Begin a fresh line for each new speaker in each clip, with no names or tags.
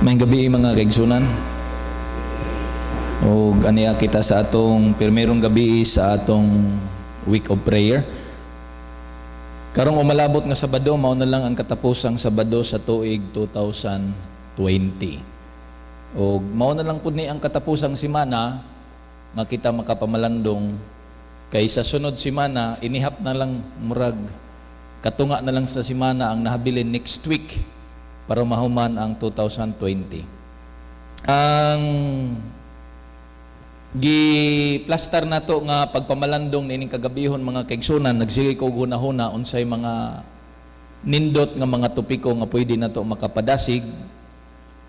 May gabi mga kaigsunan. O ganiya kita sa atong pirmerong gabi sa atong week of prayer. Karong umalabot nga Sabado, mao na lang ang katapusang Sabado sa tuig 2020. O mao na lang pud ni ang katapusang simana nga kita makapamalandong kay sa sunod simana inihap na lang murag katunga na lang sa simana ang nahabilin next week para mahuman ang 2020. Ang gi-plaster na to nga pagpamalandong nining kagabihon mga kaigsunan, nagsige ko guna-huna unsay mga nindot nga mga topiko nga pwede na to makapadasig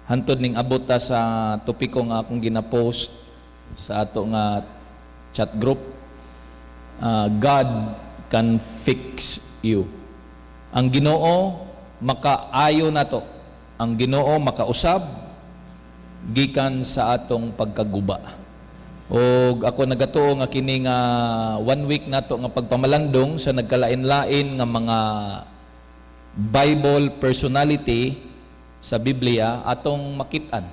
hantod ning abot ta sa topiko nga akong gina-post sa ato nga chat group. God can fix you. Ang Ginoo makaayo na to. Ang Ginoo makausab gikan sa atong pagkaguba. O ako nagatuo nga kini nga 1 week na to nga pagpamalandong sa nagkalain-lain nga mga Bible personality sa Biblia atong makitaan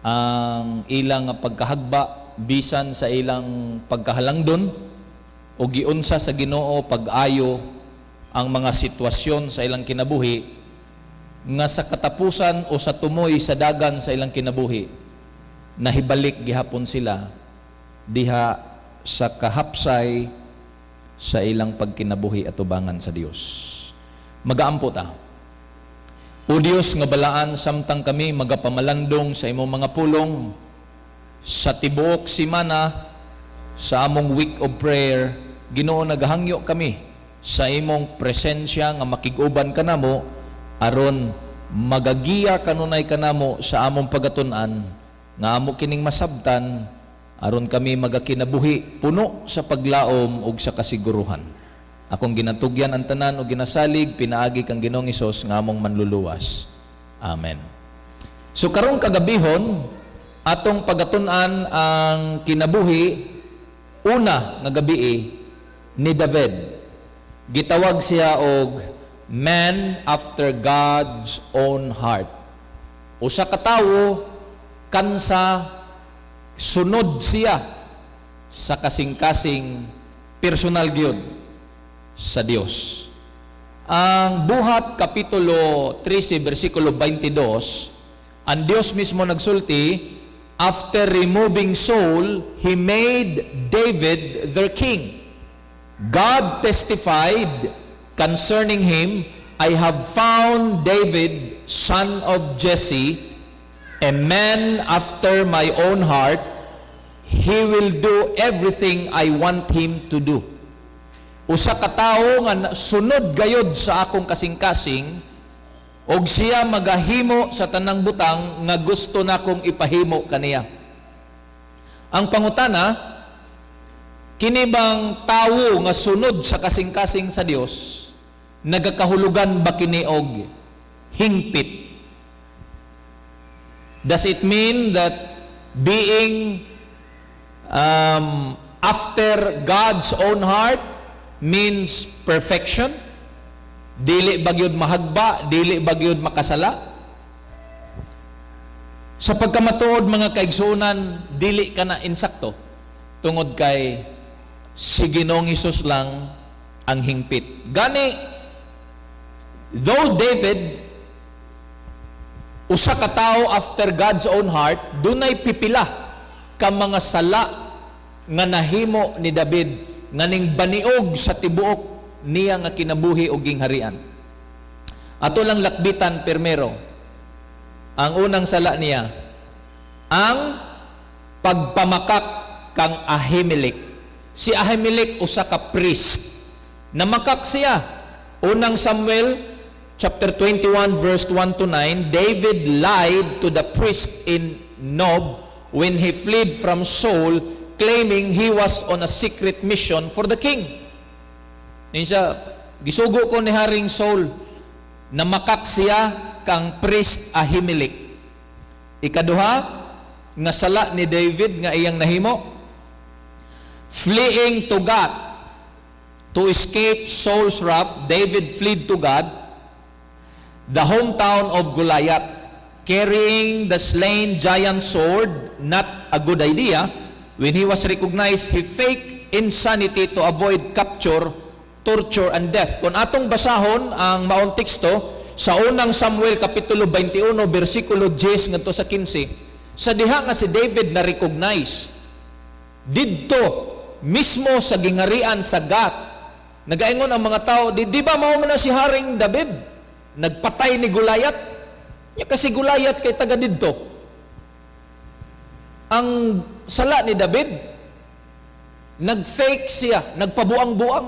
ang ilang pagkahagba bisan sa ilang pagkahalangdon o giunsa sa Ginoo pag-ayo ang mga sitwasyon sa ilang kinabuhi nga sa katapusan o sa tumoy sa dagan sa ilang kinabuhi nahibalik gihapon sila diha sa kahapsay sa ilang pagkinabuhi at ubangan sa Dios. Magaampo ta. O Dios nga balaan samtang kami magapamalandong sa imong mga pulong sa tibuok simana sa among week of prayer. Ginoo, naghangyo kami sa imong presensya nga makig-uban kanamo aron magagiya kanunay kanamo sa among pagatun-an nga amo kining masabtan aron kami magakinabuhi puno sa paglaom ug sa kasiguruhan. Akong ginatugyan ang tanan o ginasalig pinaagi kang Ginoong Hesus nga among manluluwas. Amen. So karong kagabihon atong pagatun-an ang kinabuhi una nga gabi ni David. Gitawag siya og man after God's own heart. Usa ka tawo kansa sunod siya sa kasing-kasing personal gyud sa Dios. Ang Buhat kapitulo 13 bersikulo 22, ang Dios mismo nagsulti, after removing Saul, he made David their king. God testified concerning him, I have found David, son of Jesse, a man after my own heart. He will do everything I want him to do. Usa ka tawo nga sunod gayod sa akong kasing-kasing, og siya magahimo sa tanang butang nga gusto nakong ipahimo kaniya. Ang pangutana, kini bang tawo nga sunod sa kasing-kasing sa Dios nagakahulugan ba kini og hingpit? Does it mean that being after God's own heart means perfection? Dili bagyod mahagba, dili bagyod makasala? Sa pagkamatuod mga kaigsunan, dili ka na insakto tungod kay si Ginoong Hesus lang ang hingpit. Gani, though David usa ka tawo after God's own heart, dunay pipila ka mga sala nga nahimo ni David nga ning baniog sa tibuok niya nga kinabuhi o gingharian. Ato lang lakbitan permero. Ang unang sala niya, ang pagpamakak kang Ahimelech. Si Ahimelech usa ka priest. Namakak siya. Unang Samuel chapter 21 verse 1 to 9, David lied to the priest in Nob when he fled from Saul, claiming he was on a secret mission for the king. Niya, gisugo ko ni Haring Saul, namakak siya kang priest Ahimelech. Ikaduha, nga sala ni David nga iyang nahimo, fleeing to God. To escape Saul's wrath, David fled to God, the hometown of Goliath. carrying the slain giant sword, not a good idea. When he was recognized, he faked insanity to avoid capture, torture, and death. Kung atong basahon ang maong teksto, sa unang Samuel Kapitulo 21, versikulo 10 ngadto sa 15, sa diha nga si David na recognize, didto mismo sa gingarian sa Gat, nagaingon ang mga tao, di ba mao man na si Haring David? Nagpatay ni Goliath? Ya, kasi Goliath kay taga didto. Ang sala ni David, nag-fake siya, nagpabuang-buang.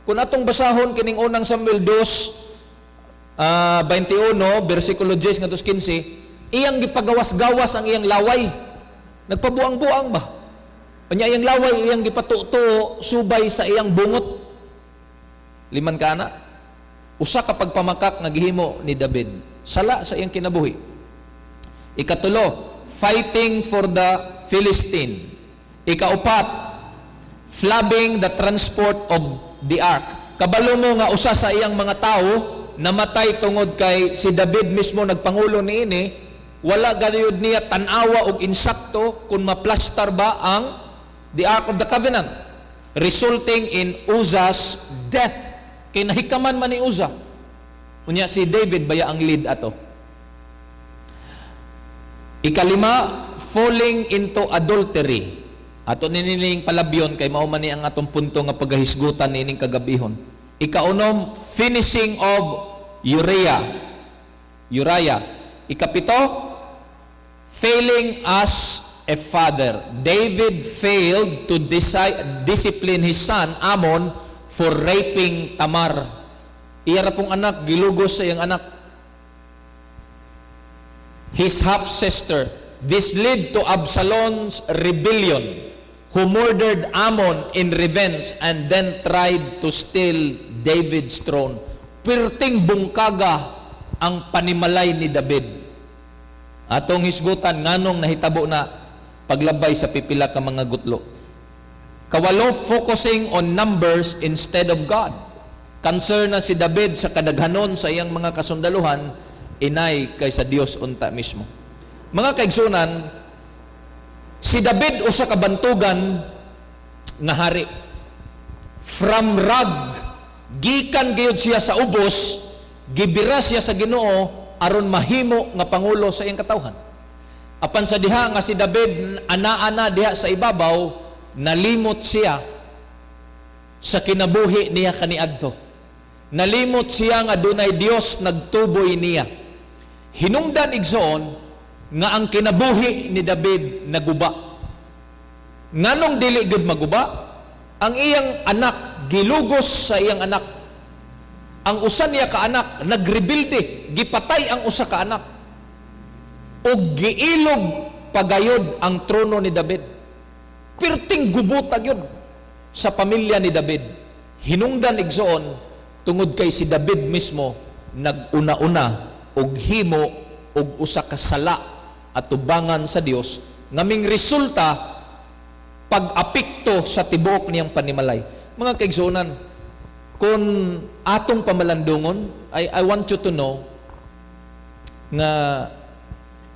Kung atong basahon kining unang Samuel 2, 21, versikulo 10 ngadto 15, iyang gipagawas-gawas ang iyang laway. Nagpabuang-buang ba? Kanya iyang laway, iyang gipatuto subay sa iyang bungot. Liman ka na, usa ka pagpamakak nga gihimo ni David. Sala sa iyang kinabuhi. Ikatulo, fighting for the Philistine. Ikaupat, flabbing the transport of the ark. Kabalo mo nga usa sa iyang mga tao namatay tungod kay si David mismo nagpangulo niini, wala gayud niya tanawa og insakto kung maplastar ba ang the Ark of the Covenant, resulting in Uzzah's death. Kay nahikaman man ni Uzzah. Unya si David baya ang lead ato. Ikalima, falling into adultery. Ato niniling palabyon kay mao man ni ang atong punto nga pagahisgutan nining kagabihon. Ikaunom, finishing of Uriah. Ikapito, failing as a father. David failed to discipline his son Amnon for raping Tamar. Iyara pong anak, gilugos sa iyang anak, his half-sister. This led to Absalom's rebellion, who murdered Amnon in revenge and then tried to steal David's throne. Pirting bungkaga ang panimalay ni David. Atong hisgutan nganong nahitabo na paglabay sa pipila ka mga gutlo. Kawalo, focusing on numbers instead of God. Concern na si David sa kadaghanon sa iyang mga kasundaluhan, inay kaysa Dios unta mismo. Mga kaigsunan, si David usa ka bantugan nga hari. From rag, gikan gayud siya sa ubos, gibira siya sa Ginoo aron mahimo nga pangulo sa iyang katawhan. Apan sa diha nga si David ana-ana diha sa ibabaw, nalimot siya sa kinabuhi niya kaniadto. Nalimot siya nga dunay Dios nagtuboy niya. Hinungdan igsoon nga ang kinabuhi ni David naguba. Nganong dili gud maguba? Ang iyang anak gilugos sa iyang anak. Ang usa niya ka anak nagrebilde, gipatay ang usa ka anak. Og giilog pagayod ang trono ni David. Pirting gubota gyud sa pamilya ni David. Hinungdan igsoon tungod kay si David mismo naguna-una og himo og usa ka sala at tubangan sa Dios ngaming resulta pag-apekto sa tibuok niyang panimalay. Mga kaigsunan, kung atong pamalandungon, I want you to know nga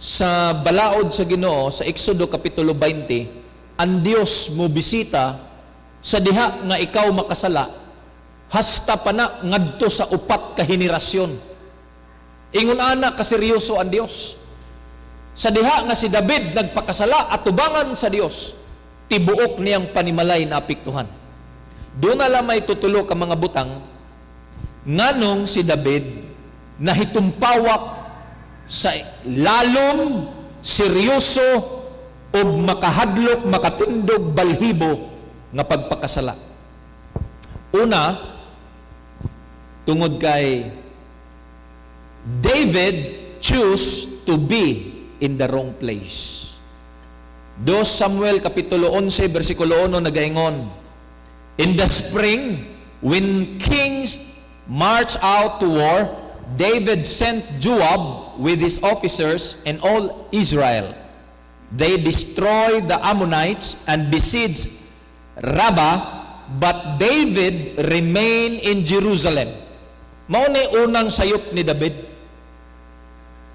sa balaod sa Ginoo sa Exodo Kapitulo 20, ang Dios mo bisita sa diha nga ikaw makasala, hasta pa na ngadto sa upat ka henerasyon. Ingon ana kaseryoso ang Dios. Sa diha nga si David nagpakasala at tubangan sa Dios, tibuok niyang panimalay na apektuhan. Doon na lamay tutulo ka mga butang, nganong si David nahitumpawak sa lalong seryoso o makahadlok, makatindog, balhibo nga pagpakasala. Una, tungod kay David choose to be in the wrong place. 2 Samuel Kapitulo 11, versikulo 1, nagaingon, in the spring, when kings marched out to war, David sent Joab with his officers and all Israel. They destroyed the Ammonites and besieged Rabbah, but David remained in Jerusalem. Mao ni unang sayop ni David.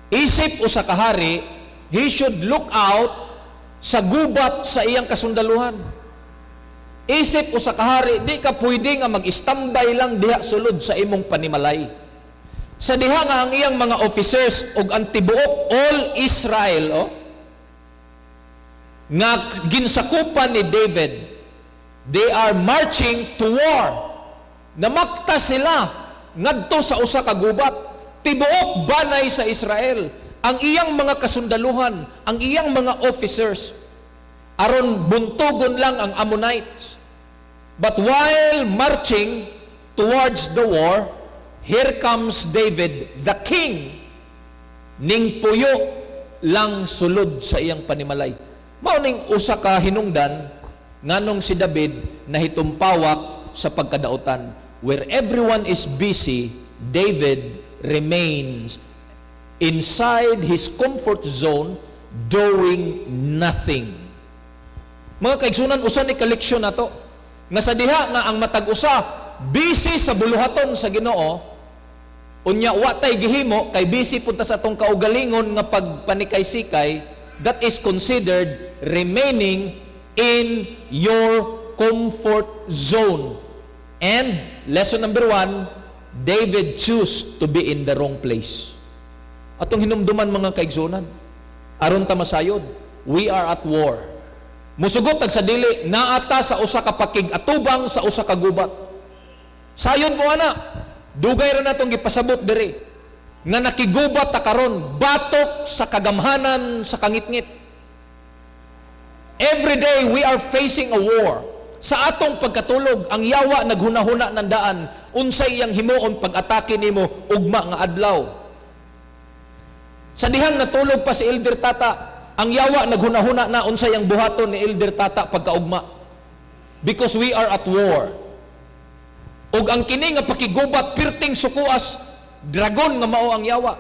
Isip usa ka hari, he should look out sa gubat sa iyang kasundaluhan. Isip usa ka hari, di ka pwede nga mag-standby lang diha sulod sa imong panimalay. Sa diha nga ang iyang mga officers ug ang tibuok all Israel, nga ginsakupan ni David, they are marching to war. Namakta sila ngadto sa usa ka gubat. Tibuok banay sa Israel, ang iyang mga kasundaluhan, ang iyang mga officers, aron buntugon lang ang Ammonites. But while marching towards the war, here comes David, the king, ning puyo lang sulod sa iyang panimalay. Mao ning usa ka hinungdan nganong si David nahitumpawak sa pagkadautan. Where everyone is busy, David remains inside his comfort zone doing nothing. Mga kaigsunan, usa ni kaleksyon nato nga sa diha nga ang matag usa busy sa buluhaton sa Ginoo, unya wa tay gihimo kay busy punta sa atong kaugalingon nga pagpanikay-sikay, that is considered remaining in your comfort zone. And lesson number 1, David chose to be in the wrong place. Atong hinumduman mga kaigsunan, aron ta masayod, we are at war. Musugot tag sa dili, naata sa usa ka pakig-atubang sa usa ka gubat. Sayod mo ana, dugay ra natong gipasabot diri nga nakigubat ta karon batok sa kagamhanan sa kangitngit. Every day we are facing a war. Sa atong pagkatulog, ang yawa naghunahuna ng daan, unsay iyang himuon pag-atake nimo ugma nga adlaw. Sa dihang natulog pa si Elder Tata, ang yawa naghunahuna na unsay ang buhaton ni Elder Tata pagkaugma. Because we are at war. Ug ang kini nga pakigubat pirting sukuas, dragon nga mao ang yawa.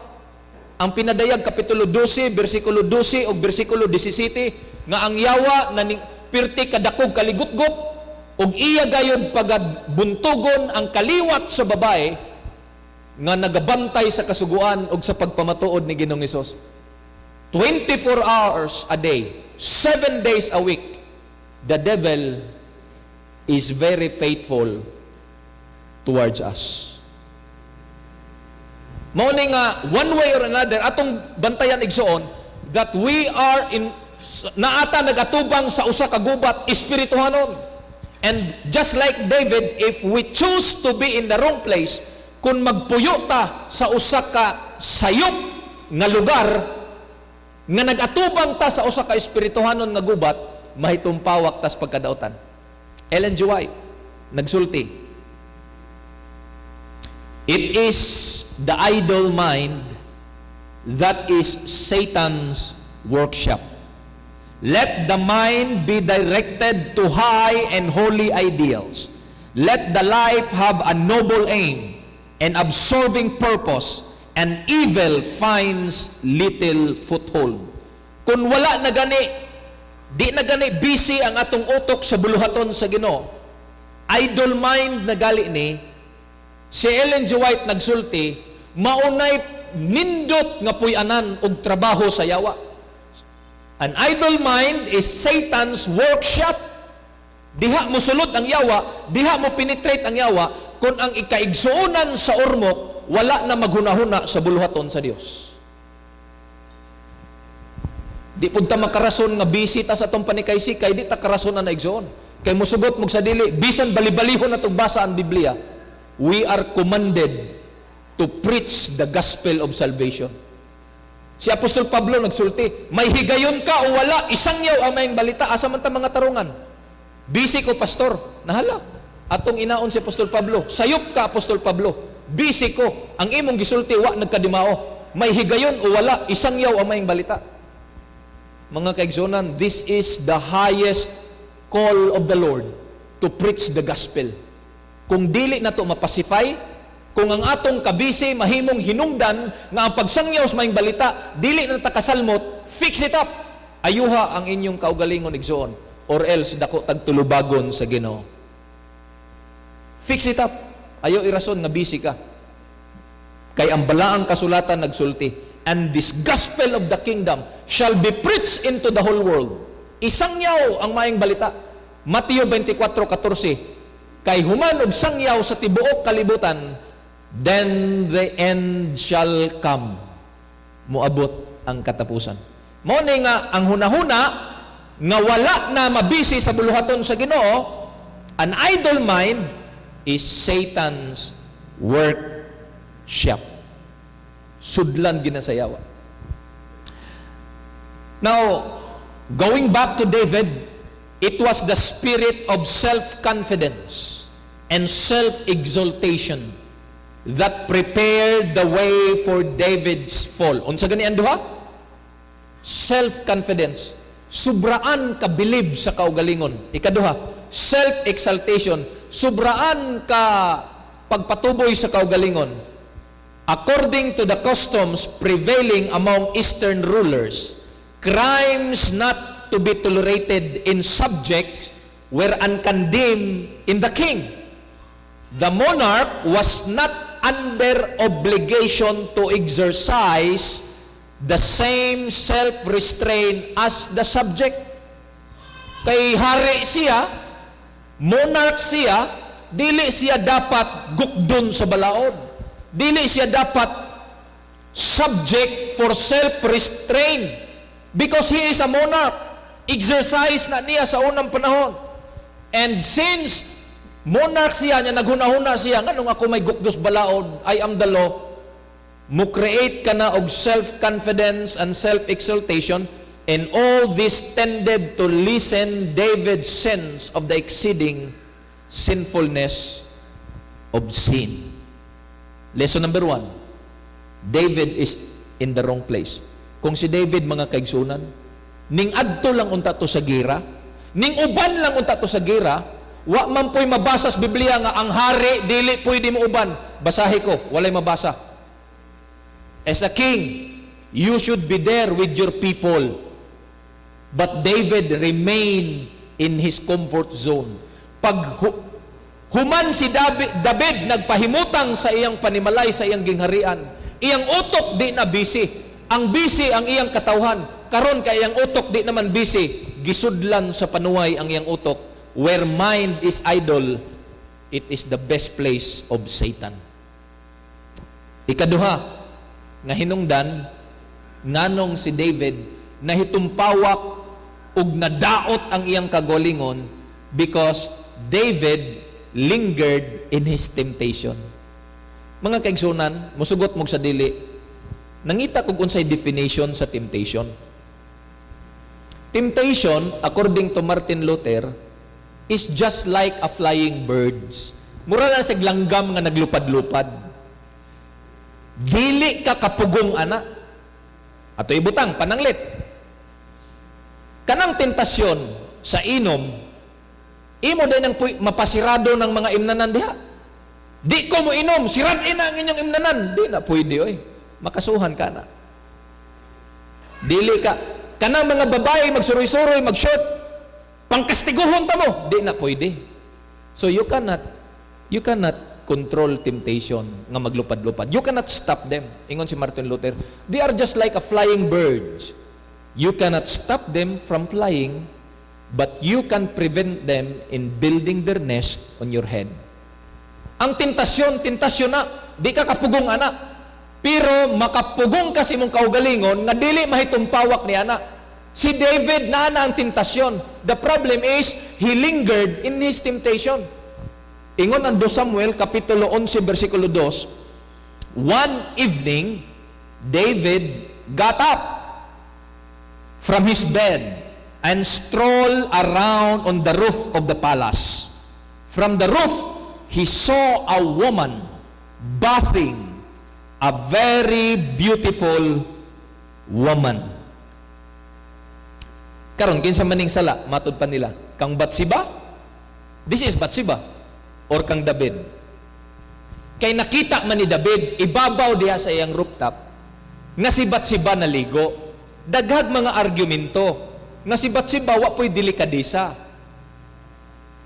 Ang pinadayag kapitulo 12, bersikulo 12 ug bersikulo 17 nga ang yawa na pirti kadakog kaligutgot ug iya gayud pagbuntugon ang kaliwat sa babae nga nagabantay sa kasuguan ug sa pagpamatuod ni Ginoong Hesus. 24 hours a day, 7 days a week, the devil is very faithful towards us. Mao ni nga one way or another atong bantayan igsoon that we are in naata nagatubang sa usa ka gubat espirituhanon. And just like David, if we choose to be in the wrong place, kung magpuyo ta sa usa ka sayop nga lugar nga nagatubang ta sa usa ka espirituhanon nga gubat, mahitumpawak tas pagkadautan. Ellen G. White nagsulti, it is the idle mind that is Satan's workshop. Let the mind be directed to high and holy ideals. Let the life have a noble aim and absorbing purpose, and evil finds little foothold. Kung wala na gani, di na gani busy ang atong utok sa buluhaton sa Ginoo, idle mind na gali ni, si Ellen G. White nagsulti, maunay nindot nga puy-anan og trabaho sa yawa. An idle mind is Satan's workshop. Diha mo sulod ang yawa, diha mo penetrate ang yawa, kung ang ikaigsuunan sa urmok, wala na maghunahuna sa buluhaton sa Dios. Di pud ta makarason nga busy ta sa atong panikay-sikay, di ta karason na igsoon. Kay musugot mo sa dili, bisan bali-balihon natong basa ang Biblia, we are commanded to preach the gospel of salvation. Si Apostol Pablo nagsulti, may higayon ka o wala, isang yaw ang mayang balita, asa man ta mga tarungan. Busy ko, pastor. Nahala. Atong inaon si Apostol Pablo, sayop ka, Apostol Pablo. Busy ko. Ang imong gisulti, wa nagkadimao. May higayon o wala, isang yaw ang mayang balita. Mga kaigsunan, this is the highest call of the Lord to preach the gospel. Kung dili na to mapacify, kung ang atong kabisi mahimong hinungdan nga ang pagsangyaw sa maing balita, dili na takasalmot, fix it up. Ayuha ang inyong kaugalingon igsoon, or else dako tagtulubagon sa Ginoo. Fix it up. Ayaw irason nga busy ka. Kay ang balaang kasulatan nagsulti, and this gospel of the kingdom shall be preached into the whole world. Isangyaw ang maayong balita. Mateo 24:14. Kay human og sangyaw sa tibuok kalibutan, then the end shall come. Moabot ang katapusan. Mao ni nga ang hunahuna nga wala na mabisi sa buluhaton sa Ginoo, an idle mind is Satan's workshop. Sudlan ginasayawa. Now, going back to David, it was the spirit of self-confidence and self-exaltation that prepared the way for David's fall. Unsa gani ang duha? Self-confidence. Subraan ka bilib sa kaugalingon. Ikaduha, self-exaltation. Subraan ka pagpatuboy sa kaugalingon. According to the customs prevailing among Eastern rulers, crimes not to be tolerated in subjects were uncondemned in the king. The monarch was not under obligation to exercise the same self-restraint as the subject. Kay hari siya, monarch siya, dili siya dapat gukdon sa balaod. Dili siya dapat subject for self-restraint because he is a monarch. Exercise na niya sa unang panahon. And since monarch siya, niya naghunahuna siya, nganong ako may gukdos balaod, I am the law, mo create ka na og self-confidence and self-exaltation, and all this tended to lessen David's sense of the exceeding sinfulness of sin. Lesson number 1, David is in the wrong place. Kung si David, mga kaigsunan, ning adto lang unta to sa gira, ning uban lang unta to sa gira, wa man po'y mabasa sa Biblia nga ang hari, dili pwede mo uban. Basahi ko, walay mabasa. As a king, you should be there with your people. But David remained in his comfort zone. Pag human si David nagpahimutang sa iyang panimalay, sa iyang gingharian, iyang utok di na busy. Ang busy ang iyang katawhan. Karon kay iyang utok di naman busy. Gisudlan sa panuway ang iyang utok. Where mind is idle, it is the best place of Satan. Ikaduha, nga hinungdan, nganong si David nahitumpawak ug nadaot ang iyang kagalingon because David lingered in his temptation. Mga kaigsunan, musugot mo sa dili, nangita kung unsay definition sa temptation. Temptation, according to Martin Luther, is just like a flying birds. Mura na sa langgam nga naglupad-lupad. Dili ka kapugong ana. Ato ibutang, pananglit. Kanang tentasyon sa inom, imo din ang mapasirado ng mga imnanan diha. Di ko mo inom, siradin na ang inyong imnanan. Di na pwede, oy. Makasuhan ka na. Dili ka. Kanang mga babae, magsuroy-suroy, mag-short, pangkastiguhon ta mo. Di na pwede. So you cannot control temptation nga maglupad-lupad. You cannot stop them. Ingon si Martin Luther, they are just like a flying birds. You cannot stop them from flying, but you can prevent them in building their nest on your head. Ang tentasyon na, di ka kapugong ana. Pero makapugong kasi mong kaugalingon nga dili mahitumpawak ni ana. Si David na ang tentasyon. The problem is, he lingered in his temptation. Ingon ang 2 Samuel, Kapitulo 11, versikulo 2, one evening, David got up from his bed and strolled around on the roof of the palace. From the roof, he saw a woman bathing, a very beautiful woman. Karon kinsa maning sala, matud pa nila, kang Bathsheba? This is Bathsheba. Or kang David. Kay nakita man ni David, ibabaw diha sa iyang rooftop, nga si Bathsheba naligo. Daghag mga argumento, nga si Bathsheba wa po'y delikadesa.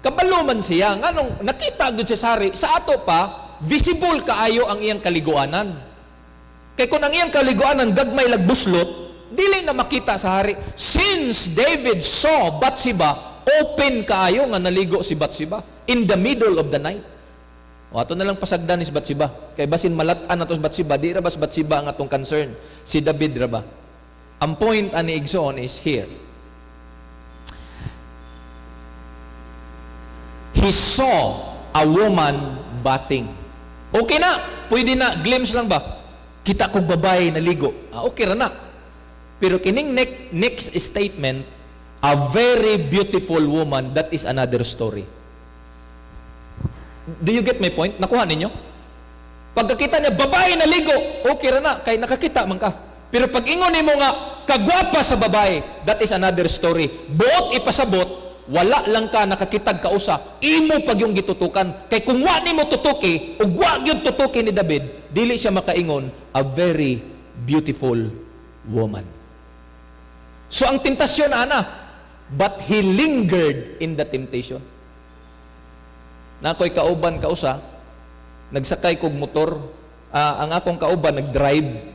Kabalo man siya, nga nung nakita gud siya sari, sa ato pa, visible kaayo ang iyang kaliguanan. Kay kung ang iyang kaliguanan gagmay lagbuslot, dili na makita sa hari. Since David saw Bathsheba, open kaayo nga naligo si Bathsheba in the middle of the night. O ato na lang pasagdan ni si Bathsheba. Kay basin malatan na to si Bathsheba, di ra ba si Bathsheba ang atong concern? Si David ra ba? Ang point ani igsoon is here. He saw a woman bathing. Okay na, pwede na, glimpse lang ba? Kita kong babae naligo. Okay ra na. Pero kining next statement, a very beautiful woman, that is another story. Do you get my point? Nakuha ninyo? Pagkakita niya, babae naligo, okay ra na, kay nakakita man ka. Pero pag ingon mo nga, kagwapa sa babae, that is another story. Buot ipasabot, wala lang ka nakakitag kausa, imo pag yung gitutukan. Kay kung wa ni mo tutuki, o wa yung tutuki ni David, dili siya makaingon, a very beautiful woman. So ang tentasyon, ana, but he lingered in the temptation. Na ako'y kauban kausa, nagsakay kog motor, ang akong kauban nagdrive,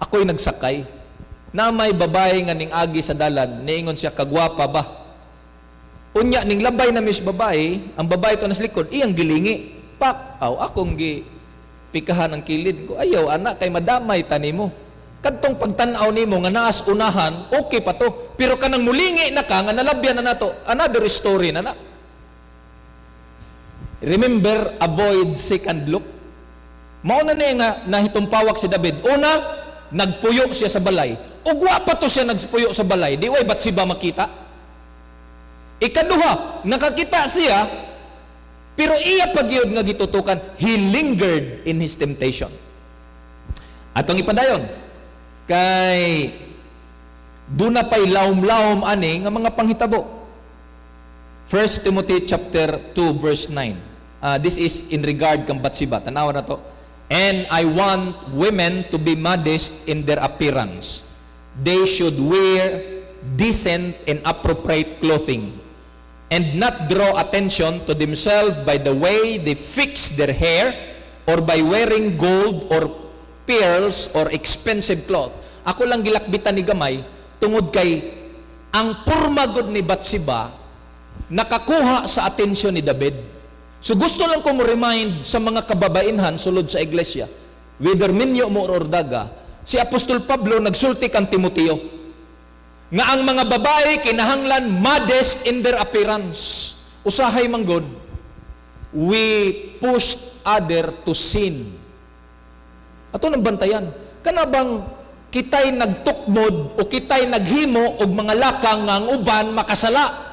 ako'y nagsakay. Na may babae nga ning agi sa dalan, niingon siya, kagwapa ba? Unya, ning labay na mis babae, ang babae to nas likod, iyang gilingi. Pak, akong pikahan ng kilid ko. Ayaw, anak, kay madamay tani mo. Kadtong pagtanaw nimo nga naas unahan, okay pa to. Pero kanang mulingi na ka, nga nalabyan na nato, another story na na. Remember, avoid second look. Mauna na nga nahitumpawak si David. Una, nagpuyo siya sa balay. Ugwa pa to siya nagpuyo sa balay. Di way Bathsheba makita. Ikaduha, nakakita siya, pero iya pagyod nga gitutukan, he lingered in his temptation. Atong ipadayon, kay duna pay lawom-lawom ani nga mga panghitabo. 1 Timothy chapter 2 verse 9. This is in regard kang Bathsheba. Tanawa na to. And I want women to be modest in their appearance. They should wear decent and appropriate clothing and not draw attention to themselves by the way they fix their hair or by wearing gold or pearls or expensive cloth. Ako lang gilakbitan ni gamay tungod kay ang purmagod ni Bathsheba nakakuha sa atensyon ni David. So gusto lang ko mo remind sa mga kababainhan sulod sa iglesia, whether minyo mo or daga, si Apostol Pablo nagsulti kang Timoteo nga ang mga babae kinahanglan modest in their appearance. Usahay manggod, we push other to sin. Ato nang bantayan. Kana bang kitay nagtukmod o kitay naghimo og mga lakang nga ang uban makasala?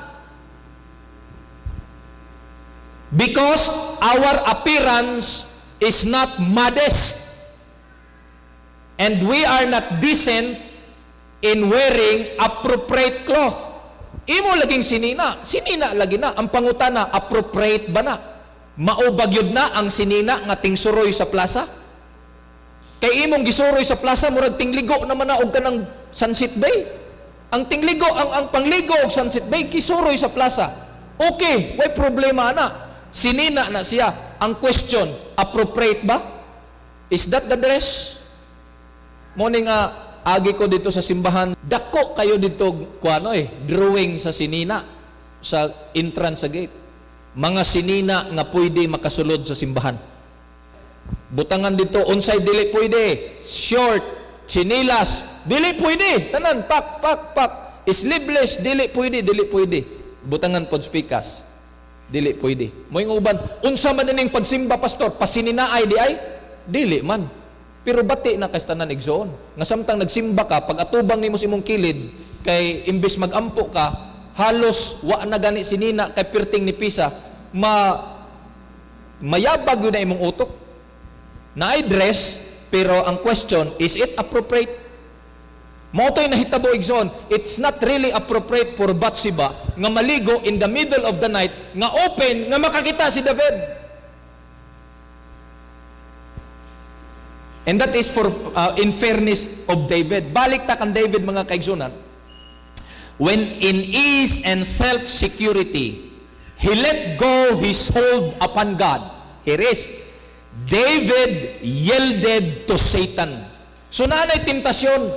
Because our appearance is not modest and we are not decent in wearing appropriate cloth. Imo laging sinina lagi na. Ang pangutana, appropriate ba na? Maubagyod na ang sinina nga tingsuroy sa plaza? Kay imong gisuroy sa plaza, murag tingligo naman na og kanang Sunset Bay. Ang tingligo, ang pangligo og Sunset Bay, gisuroy sa plaza. Okay, may problema na. Sinina na siya. Ang question, appropriate ba? Is that the dress? Moni nga, agi ko dito sa simbahan, dako kayo dito, drawing sa sinina, sa entrance sa gate. Mga sinina nga pwede makasulod sa simbahan. Butangan dito, unsay dili pwede. Short, chinilas, dili pwede. Tanan, pak. Sleeveless, dili pwede. Butangan pod spikas. Dili pwede. Moing uban, unsa man ning pagsimba pastor, pasininaay di ay? Dili man. Pero bati na kastanan igsoon. Nga samtang nagsimba ka, pag atubang nimo sa imong kilid, kay imbis magampo ka, halos wa na gani sinina kay pirting ni pisa, mayabag yun na imong utok. Naay dress, pero ang question, is it appropriate? Motoy nahitabo igsoon, it's not really appropriate for Bathsheba nga maligo in the middle of the night, nga open, nga makakita si David. And that is for in fairness of David. Balik ta kan David mga kaigsunan. When in ease and self-security, he let go his hold upon God. Here is, David yielded to Satan. So naanay tentasyon,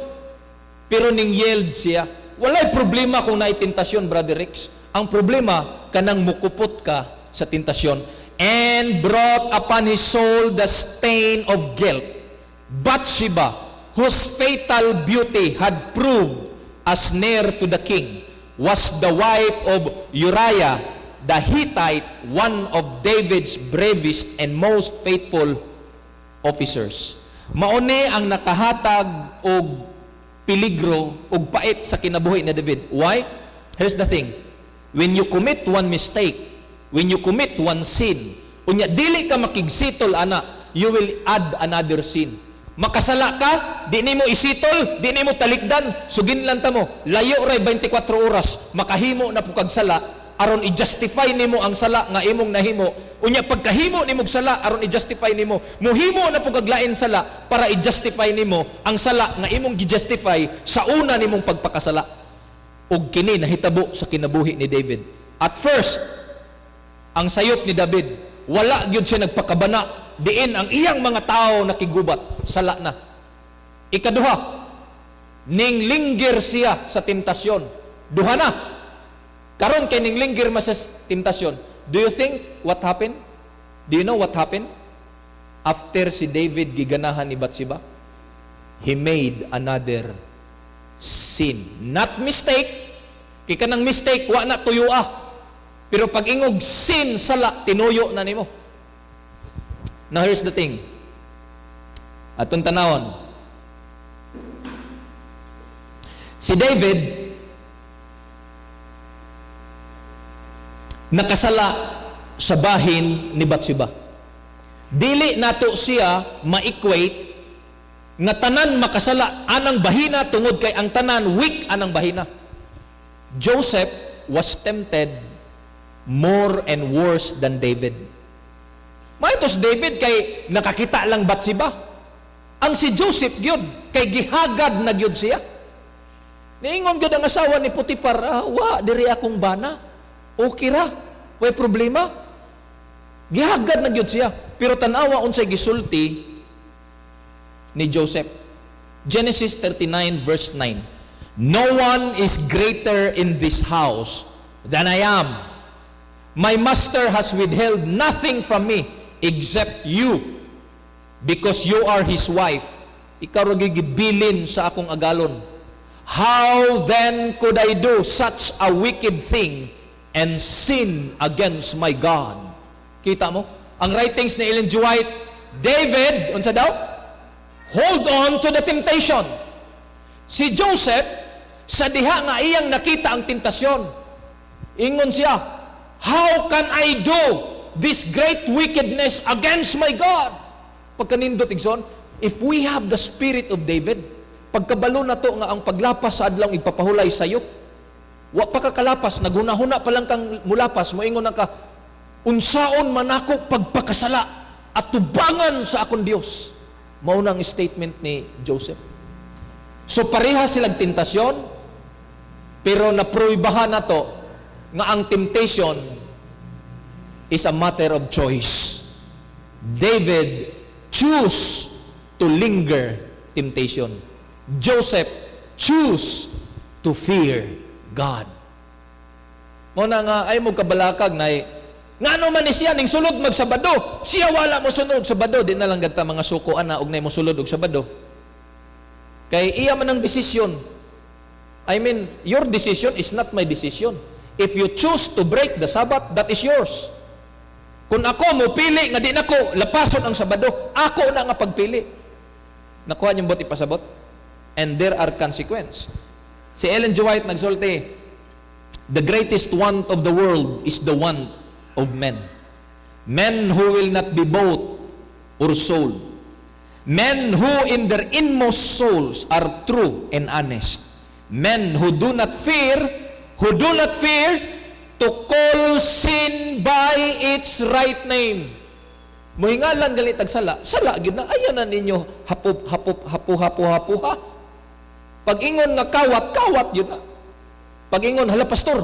pero ning yield siya. Walay problema kung naay tentasyon, Brother Rex. Ang problema, kanang mukupot ka sa tentasyon. And brought upon his soul the stain of guilt. Bathsheba, whose fatal beauty had proved as near to the king, was the wife of Uriah the Hittite, one of David's bravest and most faithful officers. Mauni ang nakahatag og peligro og pait sa kinabuhi ni David. Why? Here's the thing. When you commit one mistake, when you commit one sin, unya dili ka makigsitol ana, you will add another sin. Makasala ka, di nimo isitol, di nimo talikdan, sugin lang ta mo, layo ray 24 oras, makahimo na pugkag sala, aron i-justify nimo ang sala nga imong nahimo. Unya pagkahimo nimo sala aron i-justify nimo, muhimo na pugkag lain sala para i-justify nimo ang sala nga imong gi-justify sa una nimong pagpakasala. Ug kini nahitabo sa kinabuhi ni David. At first, ang sayop ni David, wala gyud siya nagpakabana, diin ang iyang mga tao nakigubat, sala na. Ikaduha, ninglinggir siya sa tentasyon. Duha na. Karon kay ninglinggir mas sa tentasyon. Do you think what happened? Do you know what happened? After si David giganahan ni Bathsheba, he made another sin. Not mistake. Kay kanang mistake, wa na tuyo Pero pag ingog sin, sala, tinuyo na nimo. Now here's the thing. Atong tanawon. Si David nakasala sa bahin ni Bathsheba. Dili nato siya ma-equate nga tanan makasala anang bahina tungod kay ang tanan weak anang bahina. Joseph was tempted more and worse than David. Maitos David kay nakakita lang Bathsheba. Ang si Joseph gyud kay gihagad na gyud siya. Niingon gyud ang asawa ni Potiphar, wa diri akong bana. Okay ra, way problema. Gihagad na gyud siya. Pero tanawa unsay gisulti ni Joseph. Genesis 39 verse 9. No one is greater in this house than I am. My master has withheld nothing from me except you, because you are his wife. Ikaw ra gibilin sa akong agalon. How then could I do such a wicked thing and sin against my God? Kita mo? Ang writings ni Ellen G. White, David, unsa daw? Hold on to the temptation. Si Joseph, sa diha nga iyang nakita ang tentasyon, ingon siya, how can I do this great wickedness against my God? Pagkanindot, igsoon, if we have the spirit of David, pagkabalo na to nga ang paglapas sa adlaw ipapahulay sayo, wa pa ka kalapas, naghuna-huna pa lang kang mulapas, moingon na ka, unsaon man ako pagpakasala at tubangan sa akong Dios. Maunang statement ni Joseph. So pareha silang tentasyon, pero naproibahan na to nga ang temptation is a matter of choice. David choose to linger temptation. Joseph choose to fear God. Muna nga ay mo kabalakag na ngano man ni siya ning sulod magsabado, siya wala mo sunod Sabado, di na lang gata mga sukuan na og nay mo sulod og Sabado. Kay iya man ang desisyon. I mean, your decision is not my decision. If you choose to break the Sabbath, that is yours. Kung ako mo pili nga di nako lapason ang Sabado, ako na nga pagpili. Nakuha niyong bot ipasabot? And there are consequences. Si Ellen G. White nagsulti, the greatest want of the world is the want of men. Men who will not be bought or sold. Men who in their inmost souls are true and honest. Men who do not fear to call sin by its right name. Muhingalan galit ag sala gyud na ayan na ninyo hapuha. Pag ingon nga kawat yun na. Pag ingon, hala pastor,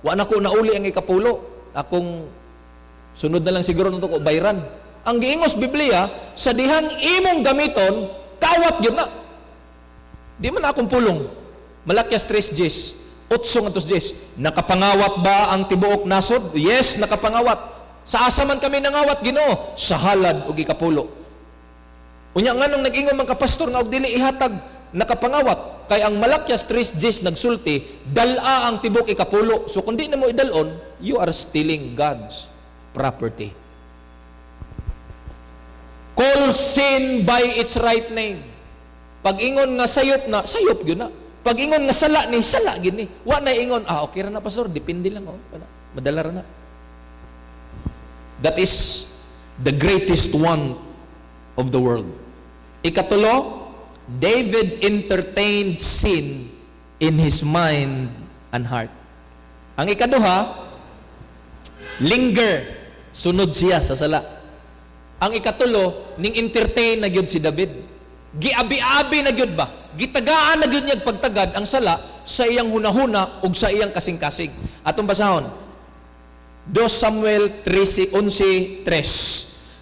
wa na ko nauli ang ikapulo. Akong sunod na lang siguro nito ko, bayran. Ang giingos Biblia, sa dihang imong gamiton, kawat yun na. Di man akong pulong. Malakyas 3:10. 8:10. Nakapangawat ba ang tibuok nasod? Yes, nakapangawat. Sa asa man kami nangawat, Ginoo? Sa halad ug ikapulo. Unya nganong nag-ingon man ka pastor nga og dili ihatag nakapangawat kay ang Malakyas 3:10 nagsulti dala ang tibuok ikapulo. So kung di na mo idalon, you are stealing God's property. Call sin by its right name. Pag ingon nga sayop na, sayop gyud na. Pag ingon nga sala ni, sala gini. Wa na ingon, okay ra na pastor, depende lang madala ra na. That is the greatest one of the world. Ikatulo, David entertained sin in his mind and heart. Ang ikaduha, linger, sunod siya sa sala. Ang ikatulo, ning entertain na gyud si David. Giabi-abi na gyud ba? Gitagaan na gyud niya pagtagad ang sala sa iyang hunahuna ug sa iyang kasing-kasing. Atong basahon. 2 Samuel 11:3.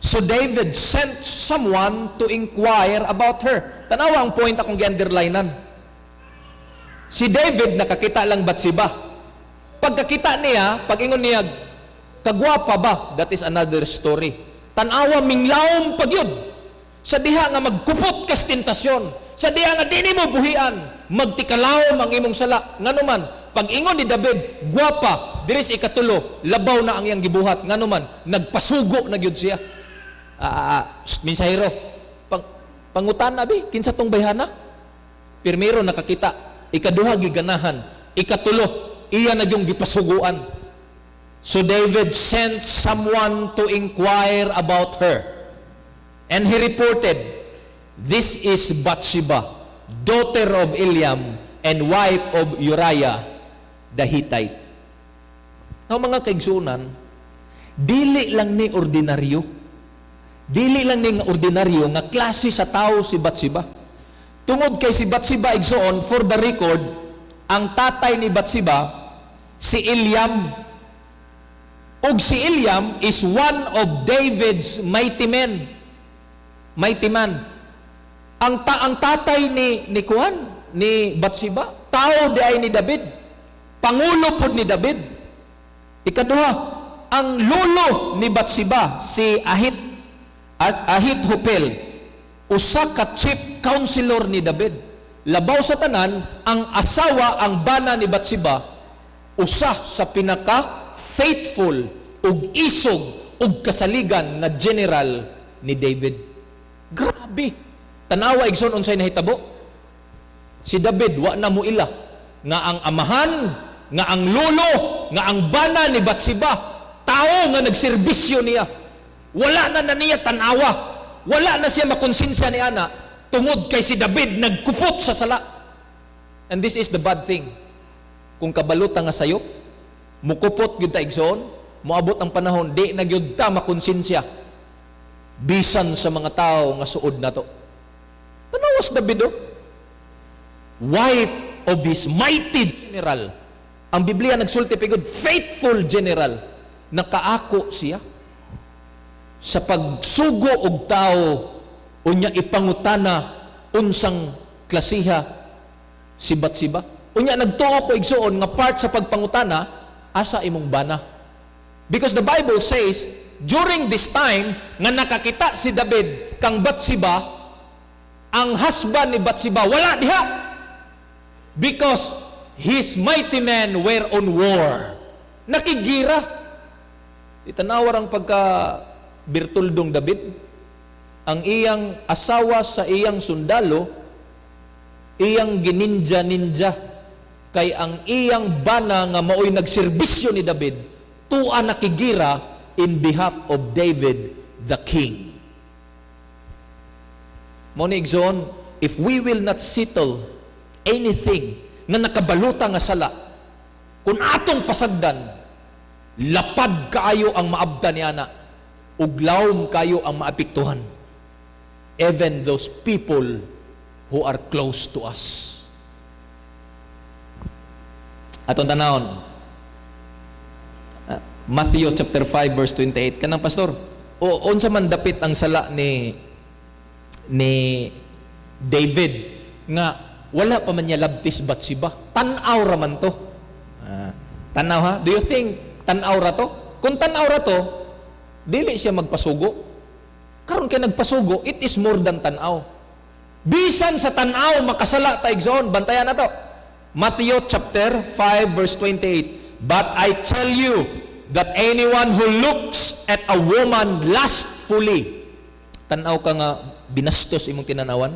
So David sent someone to inquire about her. Tanawa ang point akong gi-underlinean. Si David nakakita lang Bathsheba. Pagkakita niya, pag-ingon niya, kagwapa ba? That is another story. Tanawa minglawom pagyud. Sa diha nga magkupot kas tentasyon. Sa diha nga dini mo buhian, magtikalawom ang imong sala. Nganuman, pag ingon ni David, gwapa, diris ikatulo, labaw na ang iyang gibuhat. Nganuman, nagpasugo na gyud siya. Minsahiro, pangutan na bi, kinsa tong bayhana? Pirmero nakakita, ikaduha giganahan, ikatulo, iya na yung gipasuguan. So David sent someone to inquire about her. And he reported, this is Bathsheba, daughter of Eliam and wife of Uriah the Hittite. Now mga kaigsunan, dili lang ni ordinaryo. Dili lang ni ordinaryo nga klase sa tao si Bathsheba. Tungod kay si Bathsheba igsoon, for the record, ang tatay ni Bathsheba, si Eliam. Og si Eliam is one of David's mighty men. Mighty man. Ang tatay ni Kuan, ni Bathsheba, tao di ay ni David. Pangulo pod ni David. Ikaduha, ang lolo ni Bathsheba, si Ahithopel, usa ka chief counselor ni David. Labaw sa tanan, ang asawa, ang bana ni Bathsheba, usa sa pinaka faithful ug isog ug kasaligan nga general ni David. Grabe. Tanawa igsoon unsay nahitabo. Si David wa na mo ila nga ang amahan, nga ang lolo, nga ang bana ni Bathsheba, tao nga nagserbisyo niya. Wala na niya tanawa. Wala na siya makonsensya ni ana tungod kay si David nagkupot sa sala. And this is the bad thing. Kung kabaluta nga sayop, mukupot gyud ta igsoon, moabot ang panahon di na gyud ta makonsensya bisan sa mga tao nga suod nato. Tanawas David wife of his mighty general. Ang Biblia nagsulti pigod faithful general. Nakaako siya sa pagsugo og tao unya ipangutana unsang klasiha si Bathsheba. Unya nagtuo ko igsuon nga part sa pagpangutana asa imong bana. Because the Bible says, during this time, nga nakakita si David kang Bathsheba, ang husband ni Bathsheba, wala diha. Because his mighty men were on war. Nakigira. Itanawar ang pagka-birtuldong David. Ang iyang asawa sa iyang sundalo, iyang gininja-ninja. Kay ang iyang bana nga maoy nagserbisyo ni David, tuwa nakigira in behalf of David the king. Monig zone, if we will not settle anything nga nakabaluta nga sala, kung atong pasagdan, lapad kaayo ang maabda ni ana, uglawom kayo ang maapektuhan. Even those people who are close to us. Atong tanawon, Matthew chapter 5 verse 28. Kanang pastor, unsa man dapit ang sala ni David nga wala pa man niya labtis Batsiba. Tanaw raman to. Tanaw ha? Do you think tanaw ra to? Kung tanaw ra to, dili siya magpasugo. Karon kay nagpasugo, it is more than tanaw. Bisan sa tanaw, makasala ta igsoon. Bantayan na to. Matthew chapter 5 verse 28. But I tell you that anyone who looks at a woman lustfully, tanaw ka nga binastos imong tinanawan,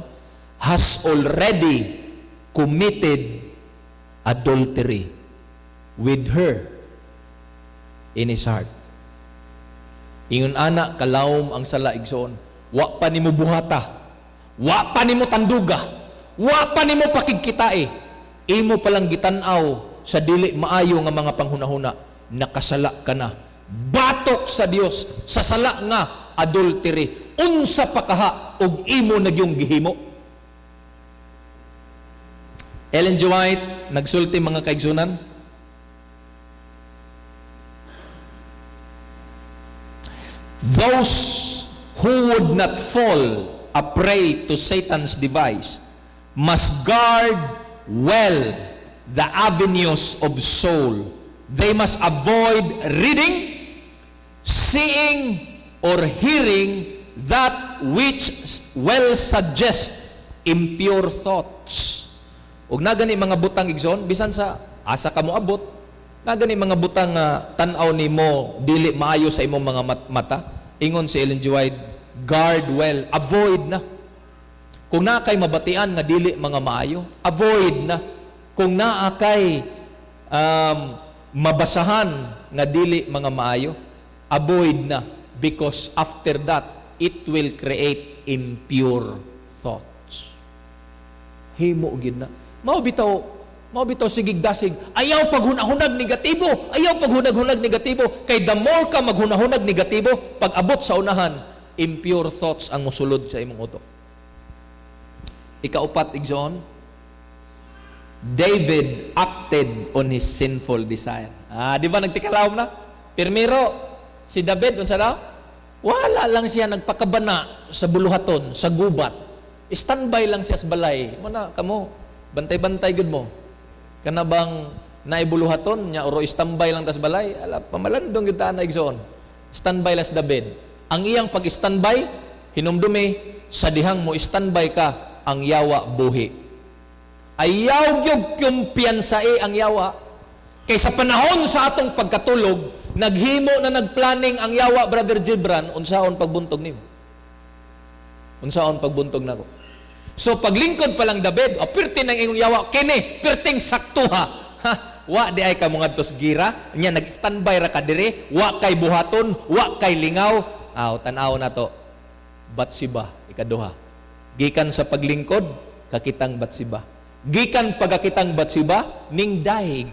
has already committed adultery with her in his heart. Ingon ana kalawom ang sala igsoon. Wa pa nimo buhata. Wa pa nimo tanduga. Wa pa nimo pakigkitae. Imo palang gitanaw sa dili maayo nga mga panghunahuna, nakasala ka na. Batok sa Dios sa sala nga adultery. Unsa pa kaha og imo nagyong gihimo. Ellen G. White nagsulti mga kaigsunan. Those who would not fall a prey to Satan's device must guard well the avenues of soul. They must avoid reading, seeing, or hearing that which will suggest impure thoughts. Ug na gani mga butang igsoon, bisan sa asa ka mo abot, na gani mga butang tan-aw nimo dili maayo sa imong mga mata. Ingon si Ellen G. White, guard well, avoid na. Kung naa kay mabatian nga dili mga maayo, avoid na. Kung naa kay mabasahan nga dili mga maayo, avoid na, because after that it will create impure thoughts. Himo gid na. Mao bitaw sigig-dasig, ayaw paghunahunag negatibo, ayaw paghunag-hunag negatibo, kay the more ka maghunahunag negatibo, pag abot sa unahan, impure thoughts ang musulod sa imong utok. Ikaupat igsoon, David acted on his sinful desire. Di ba nagtikalawom na? Primero, si David, unsa daw? Wala lang siya nagpakabana sa buluhaton, sa gubat. Standby lang siya sa balay. Muna, kamo, bantay-bantay gud mo. Kana bang naibuluhaton nya oro standby lang tas balay, ala pamalandong gyud ta na igsoon. Standby las David. Ang iyang pag-standby hinumdumi sa dihang mo standby ka ang yawa buhi. Ayaw gyud kumpiyansae ang yawa kay sa panahon sa atong pagkatulog naghimo na nagplanning ang yawa, Brother Gibran, unsaon pagbuntog nimo. Unsaon pagbuntog nako. So paglingkod pa lang David, pirti ng iyong yawa, kini, pirting saktuha. Wa di ay ka mga tos gira, nya nag-standby ra ka dire, wa kay buhaton, wa kay lingaw. Tan-aw na to. Batsiba, ikaduha. Gikan sa paglingkod, kakitang Batsiba. Gikan pagakitang Batsiba, ning daig.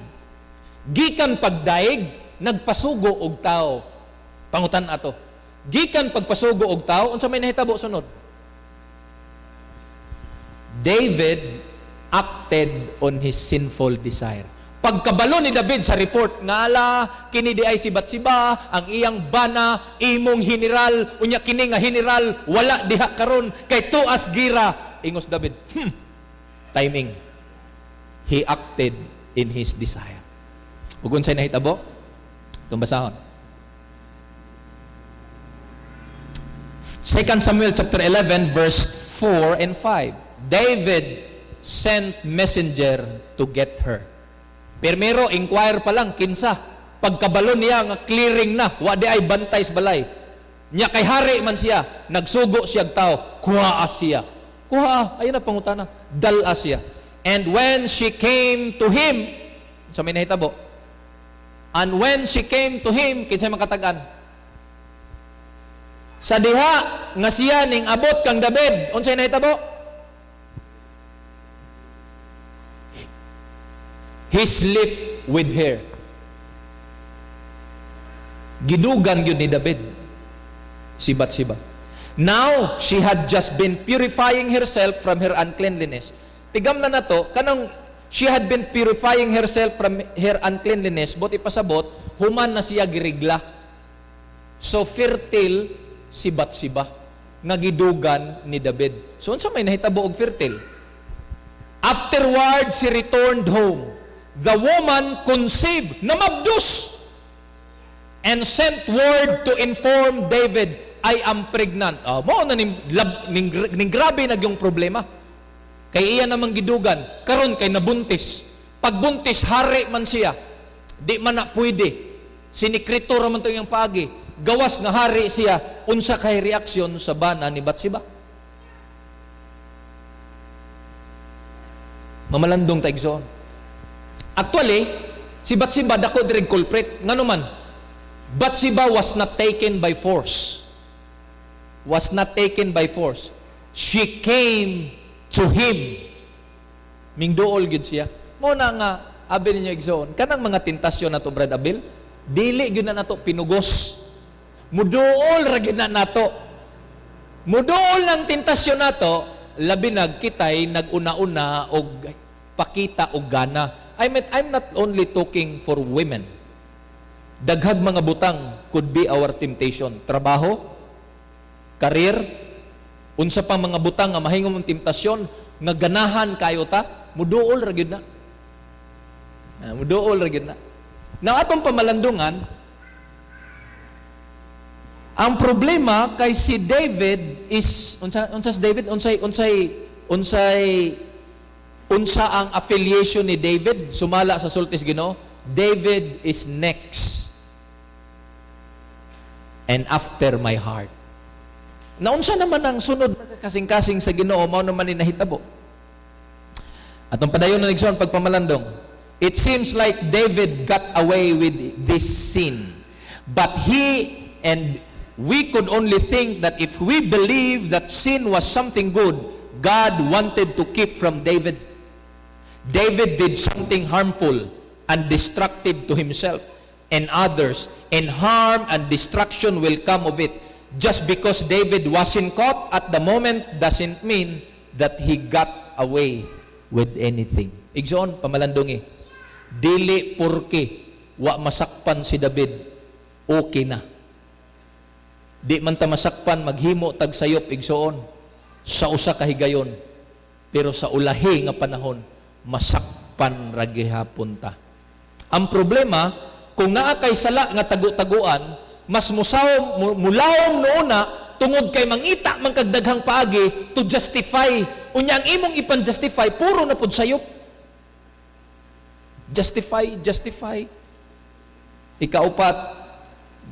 Gikan pagdaig, nagpasugo og tao. Pangutan ato. Gikan pagpasugo og tao, unsa may nahitabo sunod? David acted on his sinful desire. Pagkabalo ni David sa report, ngala, kini di ay si Batsiba, ang iyang bana, imong general, unya kini nga general, wala diha karon kay tuas gira. Ingos David, timing. He acted in his desire. Ug unsay nahitabo? Tumbasahon. 2 Samuel chapter 11 verse 4 and 5. David sent messenger to get her. Primero, inquire pa lang, kinsa. Pagkabalo niya, nga clearing na, wadi ay bantay sa balay. Nya kay hari man siya, nagsugo siya tao, kuhaa siya. Kuhaa, ayun na pangutana, dala siya. And when she came to him, sa may nahitabo, and when she came to him, kinsa makatagan? Sa diha, nga siya ning abot kang David, unsay nahitabo? He slept with her. Gidugan yun ni David si Batsiba. Now, she had just been purifying herself from her uncleanliness. Tigam na to, kanang she had been purifying herself from her uncleanliness, but ipasabot, human na siya girigla. So, fertile si Batsiba, nga gidugan ni David. So, unsa may nahitabo og fertile? Afterward, she returned home. The woman conceived, namabdus, and sent word to inform David, I am pregnant. Mo na ning grabe na yung problema. Kay iya namang gidugan, karon kay nabuntis. Pagbuntis, hari man siya. Di man na pwede. Sinikreto raman to yung pagi. Gawas nga hari siya, unsa kay reaksyon sa bana ni Batsiba. Mamalandong ta igsoon. Actually, si Batsiba dako diri culprit. Ngano man? Batsiba was not taken by force. Was not taken by force. She came to him. Mingduol gid siya. Mo na nga abi ninyo igsoon, kanang mga tentasyon nato Brad Abel, dili gyud na nato pinugos. Muduol ra gyud na nato. Muduol ng tentasyon nato, labi nagkitay naguna-una og pakita og gana. I'm not only talking for women. Daghag mga butang could be our temptation. Trabaho, career, unsa pang mga butang nga mahingom ng temptasyon nga ganahan kayo ta, muduol ra gyud na. Muduol ra gyud na. Now atong pamalandungan, ang problema kay si David is unsa ang affiliation ni David sumala sa sultis Ginoo. David is next and after my heart. Na unsa naman ang sunod kasing-kasing sa Ginoo mao naman ni nahitabo. Atong padayon na nigsoon pagpamalandong. It seems like David got away with this sin. But we could only think that if we believe that sin was something good, God wanted to keep from David. David did something harmful and destructive to himself and others, and harm and destruction will come of it. Just because David wasn't caught at the moment doesn't mean that he got away with anything. Igsoon, pamalandungi, dili porke wa masakpan si David, okay na. Di man ta masakpan, maghimo tag sayop igsoon sa usa ka higayon. Pero sa ulahi nga panahon, masakpan ra gihapon ta. Ang problema, kung naa kay sala nga tagu-taguan, mas mulawom noona tungod kay mangita man kag daghang paagi to justify. Unya ang imong ipan-justify puro na pud sayop. Justify. Ikaupat,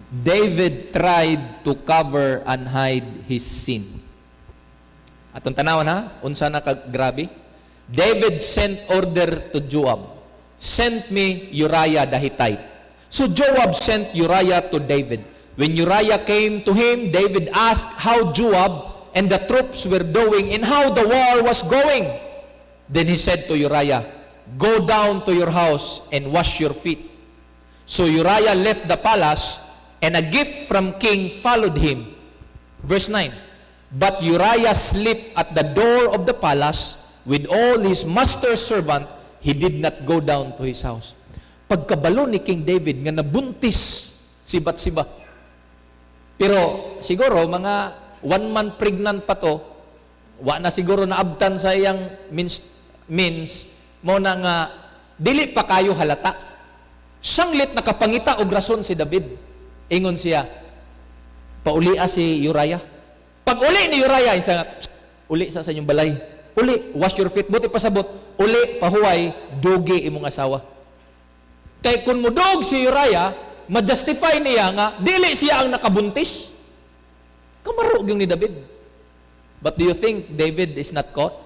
David tried to cover and hide his sin. Atong tanawan ha, unsa na kagrabe? David sent order to Joab, sent me Uriah the Hittite. So Joab sent Uriah to David. When Uriah came to him, David asked how Joab and the troops were doing and how the war was going. Then he said to Uriah, go down to your house and wash your feet. So Uriah left the palace, and a gift from king followed him. Verse 9, but Uriah slept at the door of the palace with all his master's servant. He did not go down to his house. Pagkabalo ni King David nga nabuntis si Batsiba. Pero siguro mga 1 month pregnant pa to, wa na siguro naabtan sa iyang means mo na nga dili pa kayo halata. Sanglit nakapangita og rason si David. Ingon siya, paulia si Uriah. Pag uli ni Uriah, uli sa inyong balay. Uli, wash your feet. Buti pasabot. Uli, pahuway, dugi imong asawa. Kay kung mudog si Uriah, ma-justify niya nga, dili siya ang nakabuntis. Kamarog yung ni David. But do you think David is not caught?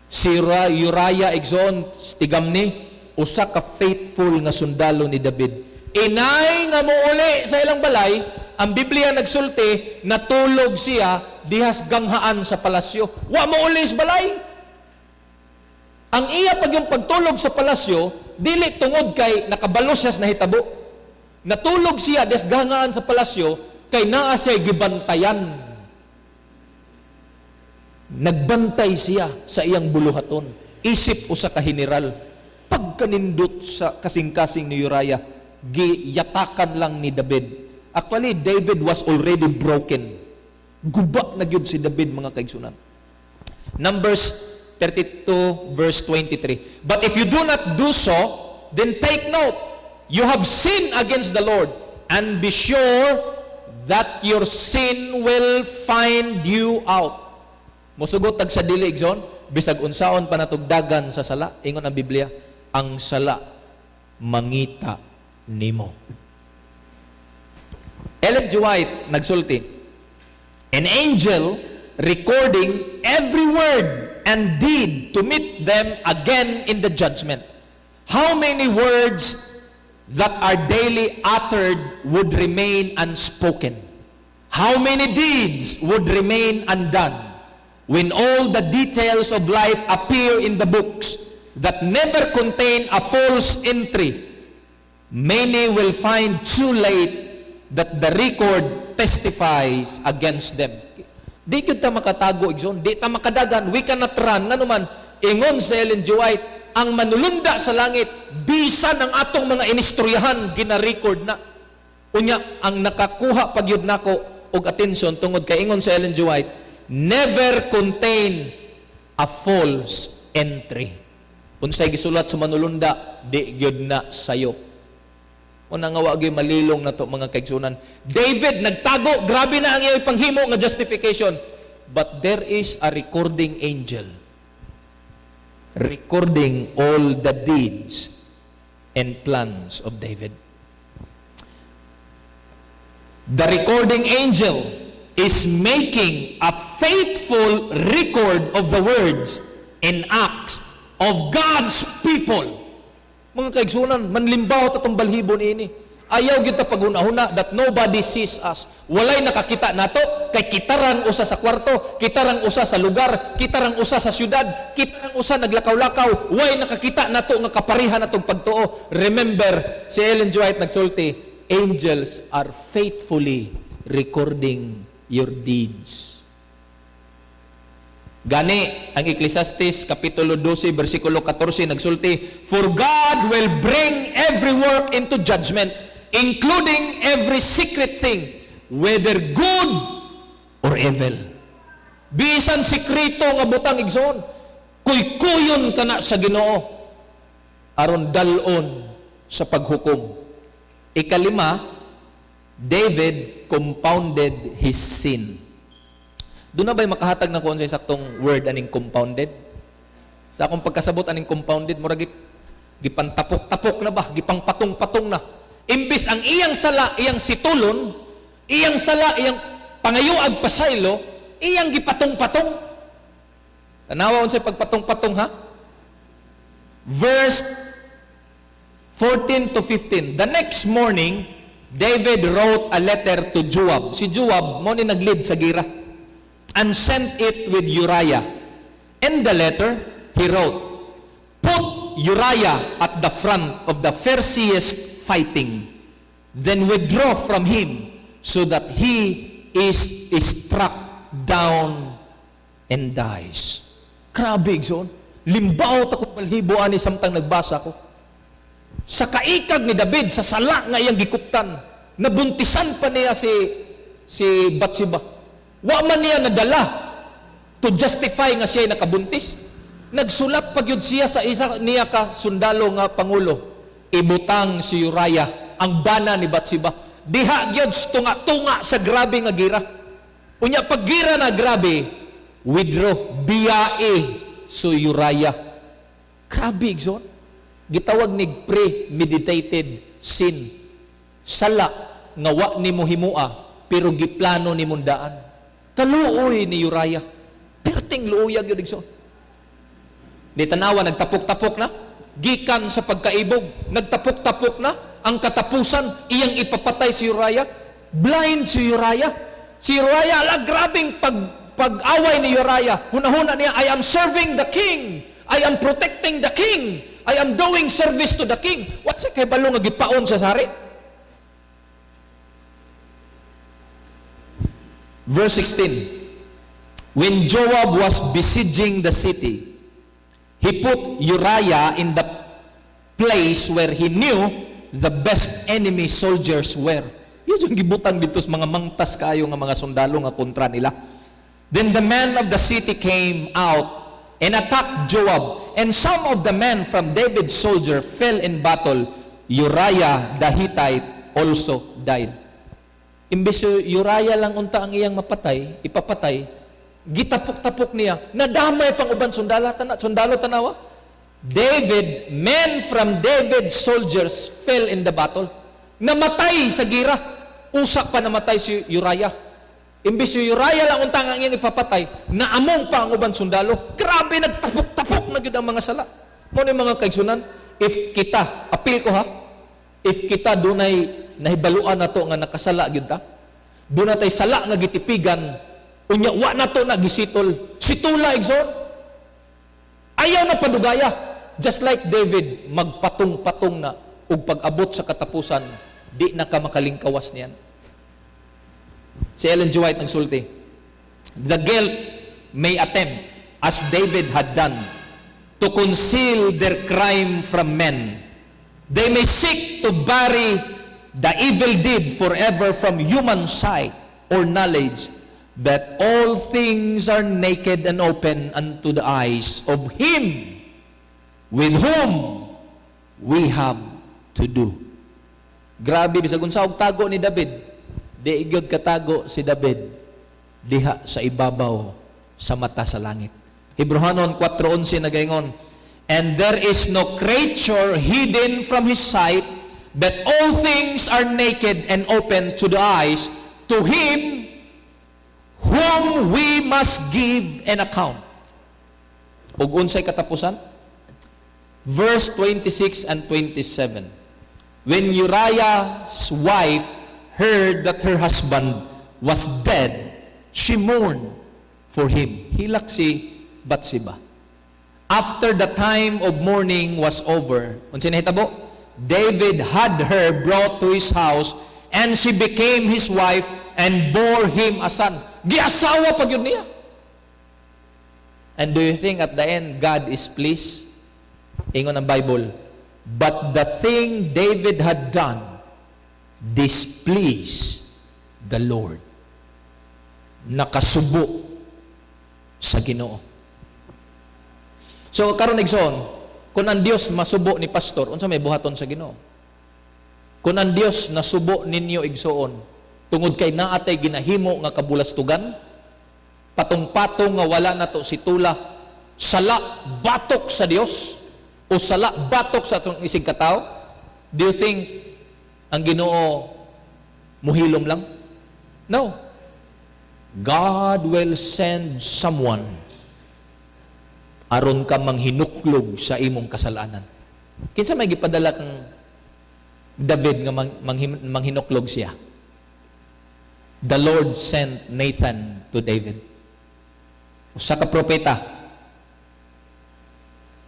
Si Uriah, igsoon, tigam ni, usa ka faithful nga sundalo ni David. Inay nga muuli sa ilang balay, ang Biblia nagsulti, natulog siya dihas ganghaan sa palasyo. Wa muuli sa balay. Ang iya pag yung pagtulog sa palasyo, dili tungod kay nakabalo siya sa nahitabo. Natulog siya dihas ganghaan sa palasyo, kay naa siya gibantayan. Nagbantay siya sa iyang buluhaton. Isip usa ka general. Pagkanindot sa kasing-kasing ni Uriah, giyatakan lang ni David. Actually, David was already broken. Guba na gyud si David, mga kaigsunan. Numbers 32 verse 23. But if you do not do so, then take note, you have sinned against the Lord, and be sure that your sin will find you out. Musugot tag sa dili igsoon, bisag unsaon pa natugdagan sa sala, ingon ang Biblia, ang sala mangita nimo. Ellen G. White nagsulti, an angel recording every word and deed to meet them again in the judgment. How many words that are daily uttered would remain unspoken? How many deeds would remain undone when all the details of life appear in the books that never contain a false entry? Many will find too late that the record testifies against them. Di kita makatago, igsoon. Di ta makadagan. We cannot run. Nga naman, ingon sa Ellen G. White, ang manulunda sa langit, bisan ang atong mga inistoryahan, gina-record na. Unya, ang nakakuha pagyud nako og atensyon tungod kay ingon sa Ellen G. White, never contain a false entry. Unsay gisulat sa manulunda, di gyud na sayo. Una nga wagi malilong na to mga kaigsunan. David nagtago, grabe na ang iyang panghimo nga justification. But there is a recording angel recording all the deeds and plans of David. The recording angel is making a faithful record of the words and acts of God's people. Mga kaigsunan, manlimbaw tatong balhibo niini. Ayaw kita paghuna-huna that nobody sees us. Walay nakakita nato, kay kitarang usa sa kwarto, kitarang usa sa lugar, kitarang usa sa syudad, kitarang usa naglakaw-lakaw, way nakakita nato nga kaparihan natong pagtuo. Remember, si Ellen G. White nagsulti, angels are faithfully recording your deeds. Gani, ang Ecclesiastes Kapitulo 12, versikulo 14, nagsulti, for God will bring every work into judgment, including every secret thing, whether good or evil. Bisan sikrito nga butang igsoon, kuy-kuyon ka na sa Ginoo, aron dalon sa paghukom. Ikalima, David compounded his sin. Doon na ba'y makahatag na ko sa saktong word aning compounded? Sa akong pagkasabot aning compounded, murag gipantapok-tapok na ba? Gipang patong-patong na. Imbis ang iyang sala, iyang situlon, iyang sala, iyang pangayuag pasaylo, iyang gipatong-patong. Tanawa sa pagpatong-patong ha? Verse 14 to 15. The next morning, David wrote a letter to Joab. Si Joab, mo ni nag-lead sa gira. And sent it with Uriah. In the letter, he wrote, put Uriah at the front of the fiercest fighting, then withdraw from him so that he is struck down and dies. Grabe, igsoon. Limbaw takot balhibo ani samtang nagbasa ko. Sa kaikag ni David, sa sala nga iyang gikuptan, nabuntisan pa niya si Bathsheba. Wa man niya nadala to justify nga siya nakabuntis. Nagsulat pa gyud siya sa isa niya ka sundalo nga pangulo. Ibutang si Uriah ang bana ni Bathsheba. Diha gyud tunga-tunga sa grabe nga gira. Unya pag gira na grabe, withdraw biyae so Uriah. Grabe igsoon. Gitawag ni premeditated sin. Sala nga wa nimo himua pero giplano ni mundaan. Kaluoy ni Uriah. Perting luuyag yun, igsoon. Di tanawa, nagtapok-tapok na. Gikan sa pagkaibog, nagtapok-tapok na. Ang katapusan, iyang ipapatay si Uriah. Blind si Uriah. Si Uriah, grabing pag-away ni Uriah. Huna-huna niya, I am serving the king. I am protecting the king. I am doing service to the king. What's kay balo nga gipaon sa sari? Verse 16, when Joab was besieging the city, he put Uriah in the place where he knew the best enemy soldiers were. Yun yung gibutang dito sa mga mangtas kayo nga mga sundalo nga kontra nila. Then the men of the city came out and attacked Joab. And some of the men from David's soldier fell in battle. Uriah the Hittite also died. Imbes Uriah lang unta ang iyang ipapatay, gitapok-tapok niya, nadamay pang uban sundalo tanawa. Men from David's soldiers fell in the battle. Namatay sa gira. Usak pa namatay si Uriah. Imbes si Uriah lang untang ang iyang ipapatay, naamong pa ang uban sundalo. Grabe, nagtapok-tapok na yun ang mga sala. Mo ni mga kaigsunan, if kita, apil ko ha, if kita dunay nahibaluan na to nga nakasala gyud ta, doon natay sala nga gitipigan, unya wa na to nagisitol, situla igsoon. Ayaw na padugaya. Just like David, magpatong-patong na ug pag-abot sa katapusan, di na ka makalingkawas niyan. Si Ellen G. White nagsulti, the guilt may attempt, as David had done, to conceal their crime from men. They may seek to bury the evil deed forever from human sight or knowledge, but all things are naked and open unto the eyes of Him with whom we have to do. Grabe, bisag unsa og tago ni David, di igyod katago si David diha sa ibabaw sa mata sa langit. Hebrehanon 4:11 nagaingon, and there is no creature hidden from His sight, but all things are naked and open to the eyes to Him whom we must give an account. Ug unsay katapusan? Verse 26 and 27. When Uriah's wife heard that her husband was dead, she mourned for him. Hilak si Bathsheba. After the time of mourning was over, unsay nahitabo? David had her brought to his house, and she became his wife and bore him a son. Giasawa pa gyud niya. And do you think at the end God is pleased? Ingon ang Bible, but the thing David had done displeased the Lord. Nakasubo sa Ginoo. So karon igsoon, kung ang Dios masubo ni pastor, unsa may buhaton sa Ginoo? Kung ang Dios nasubo ninyo igsoon, tungod kay naatay ginahimo nga kabulastugan, patong-patong nga wala na to si tula, sala batok sa Dios o sala batok sa atong isig katao, do you think ang Ginoo muhilom lang? No. God will send someone aron ka manghinuklog sa imong kasalanan. Kinsa may gipadala kang David nga manghinuklog siya? The Lord sent Nathan to David. Usa ka propeta.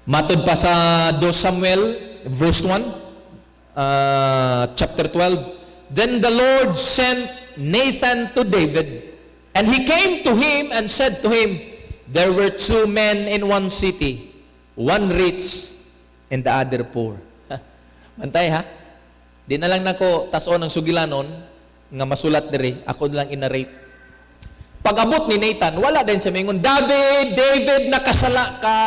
Matod pa sa 2 Samuel verse 1, chapter 12, then the Lord sent Nathan to David, and he came to him and said to him, there were two men in one city, one rich and the other poor. Bantay ha? Di na lang nako tason ng sugilanon nga masulat diri, ako lang inarate. Pag-abot ni Nathan, wala din siya mingon, David, nakasala ka.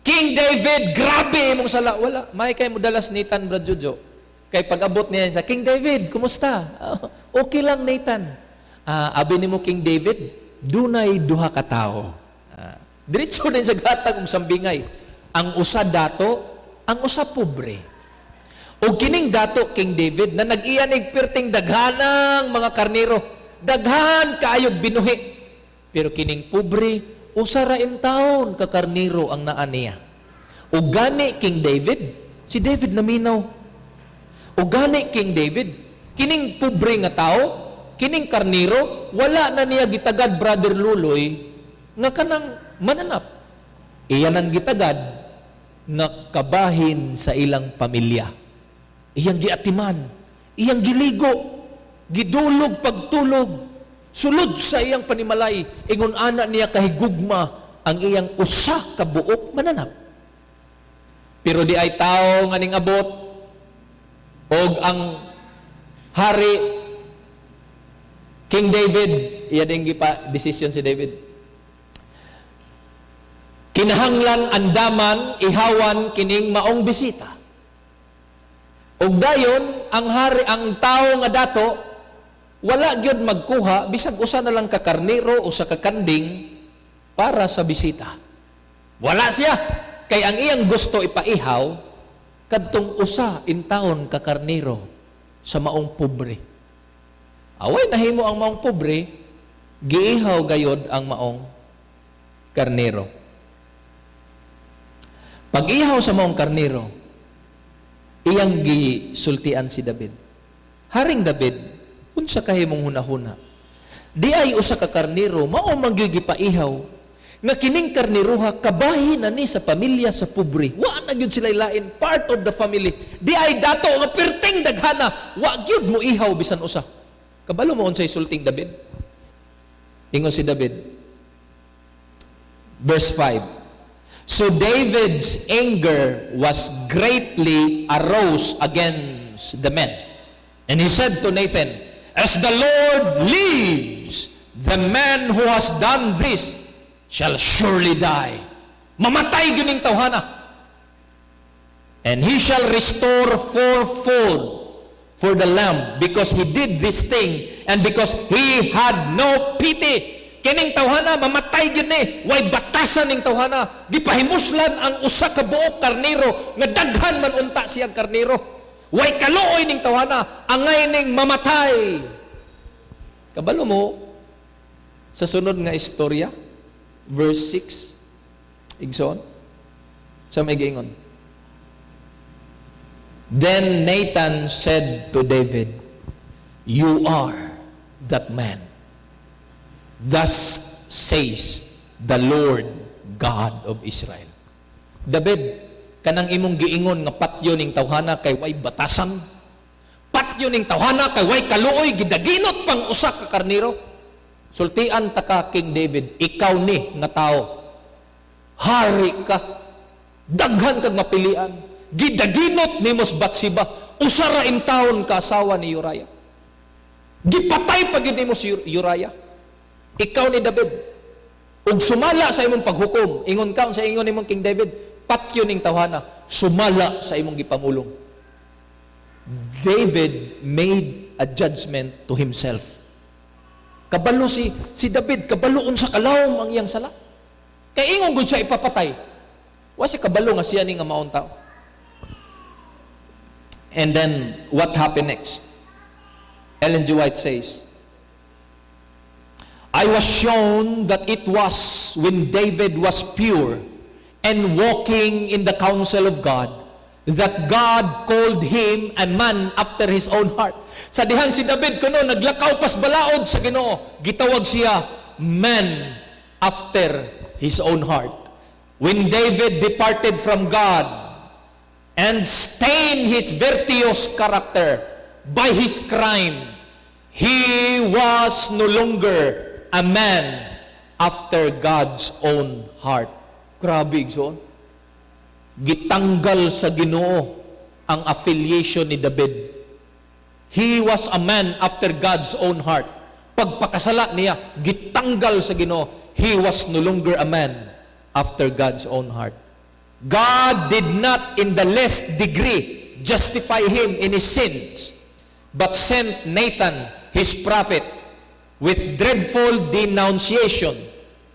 King David, grabe mong sala. Wala. May kay mo dalas Nathan, Brad Jojo. Kay pag-abot niya sa King David, kumusta? Okay lang, Nathan. Abi ni mo King David, dunay duha ka tao. Diretso din sa gatag ng sambingay. Ang usa dato, ang usa pobre. O kining dato, King David, na nag-iyanig perting daghanang mga karnero. Daghan kaayog binuhi. Pero kining pobre, usa ra taon ka karnero ang naa niya. O gani King David, si David naminaw. O gani King David, kining pobre nga tao, kining karnero, wala na niya gitagad Brother Luloy nga kanang mananap. Iyan ang gitagad nga kabahin sa ilang pamilya. Iyang giatiman, iyang giligo, gidulog pagtulog, sulod sa iyang panimalay, ingon ana niya kahigugma ang iyang usa ka buok mananap. Pero di ay tao nga ning abot og ang hari King David, iya ding gipa decision si David. Kinahanglan andaman ihawan kining maong bisita. Ug dayon ang tao nga dato wala gyud magkuha bisag usa na lang ka karnero o sa kakanding para sa bisita. Wala siya kay ang iyang gusto ipaihaw kadtong usa in taon ka karnero sa maong pobre. Away nahimo ang maong pobre, giihaw gayod ang maong karnero. Pag-ihaw sa maong karnero, iyang gisultian si David. Haring David, unsa kahimong hunahuna? Di ay usa ka karnero, mao man gyud gipaihaw. Nga kining karneroha kabahin na ni sa pamilya sa pobre. Wa na gyud sila lain, part of the family. Di ay dato nga perting daghana, wa gyud mo ihaw bisan usa. Kabalo mo unsay sulting David? Ingon si David. Verse 5. So David's anger was greatly arose against the men. And he said to Nathan, as the Lord lives, the man who has done this shall surely die. Mamatay gining tawhana. And he shall restore fourfold for the lamb because he did this thing and because he had no pity. Kining tawhana mamatay gyud ni, way batasan ning tawhana. Gipahimuslan ang usa ka buok karnero nga daghan man unta siya karnero. Way kaluoy ning tawhana, angay ning mamatay. Kabalo mo sa sunod nga istorya, verse 6. Igsoon. Sa may giingon. Then Nathan said to David, you are that man. Thus says the Lord God of Israel. David, kanang imong giingon nga patyo ning tawhana kay way batasan, patyo ning tawhana kay way kaluoy, gidaginot pang usa ka karnero. Sultian ta ka, King David, ikaw ni nga tao, hari ka, daghan kag mapilian, gidaginot ni mos Batsiba, usa ra in taon ka asawa ni Uriah. Gipatay pa gid nimo si Uriah. Ikaw ni David, ug sumala sa imong paghukom, ingon ka sa ingon nimong King David, patyo ning tawhana, sumala sa imong gipamulong. David made a judgment to himself. Kabalo si David, kabaloon sa kalawom ang iyang sala. Kay ingon gud siya ipapatay. Wa si kabalo nga siya ni nga maong tao. And then what happened next? Ellen G. White says, I was shown that it was when David was pure and walking in the counsel of God that God called him a man after his own heart. Sa dihang si David kuno naglakaw pas balaod sa Ginoo, gitawag siya man after his own heart. When David departed from God and stained his virtuous character by his crime, he was no longer a man after God's own heart. Grabe, igsoon. Gitanggal sa Ginoo ang affiliation ni David. He was a man after God's own heart. Pagpakasala niya, gitanggal sa Ginoo. He was no longer a man after God's own heart. God did not in the least degree justify him in his sins, but sent Nathan, his prophet, with dreadful denunciation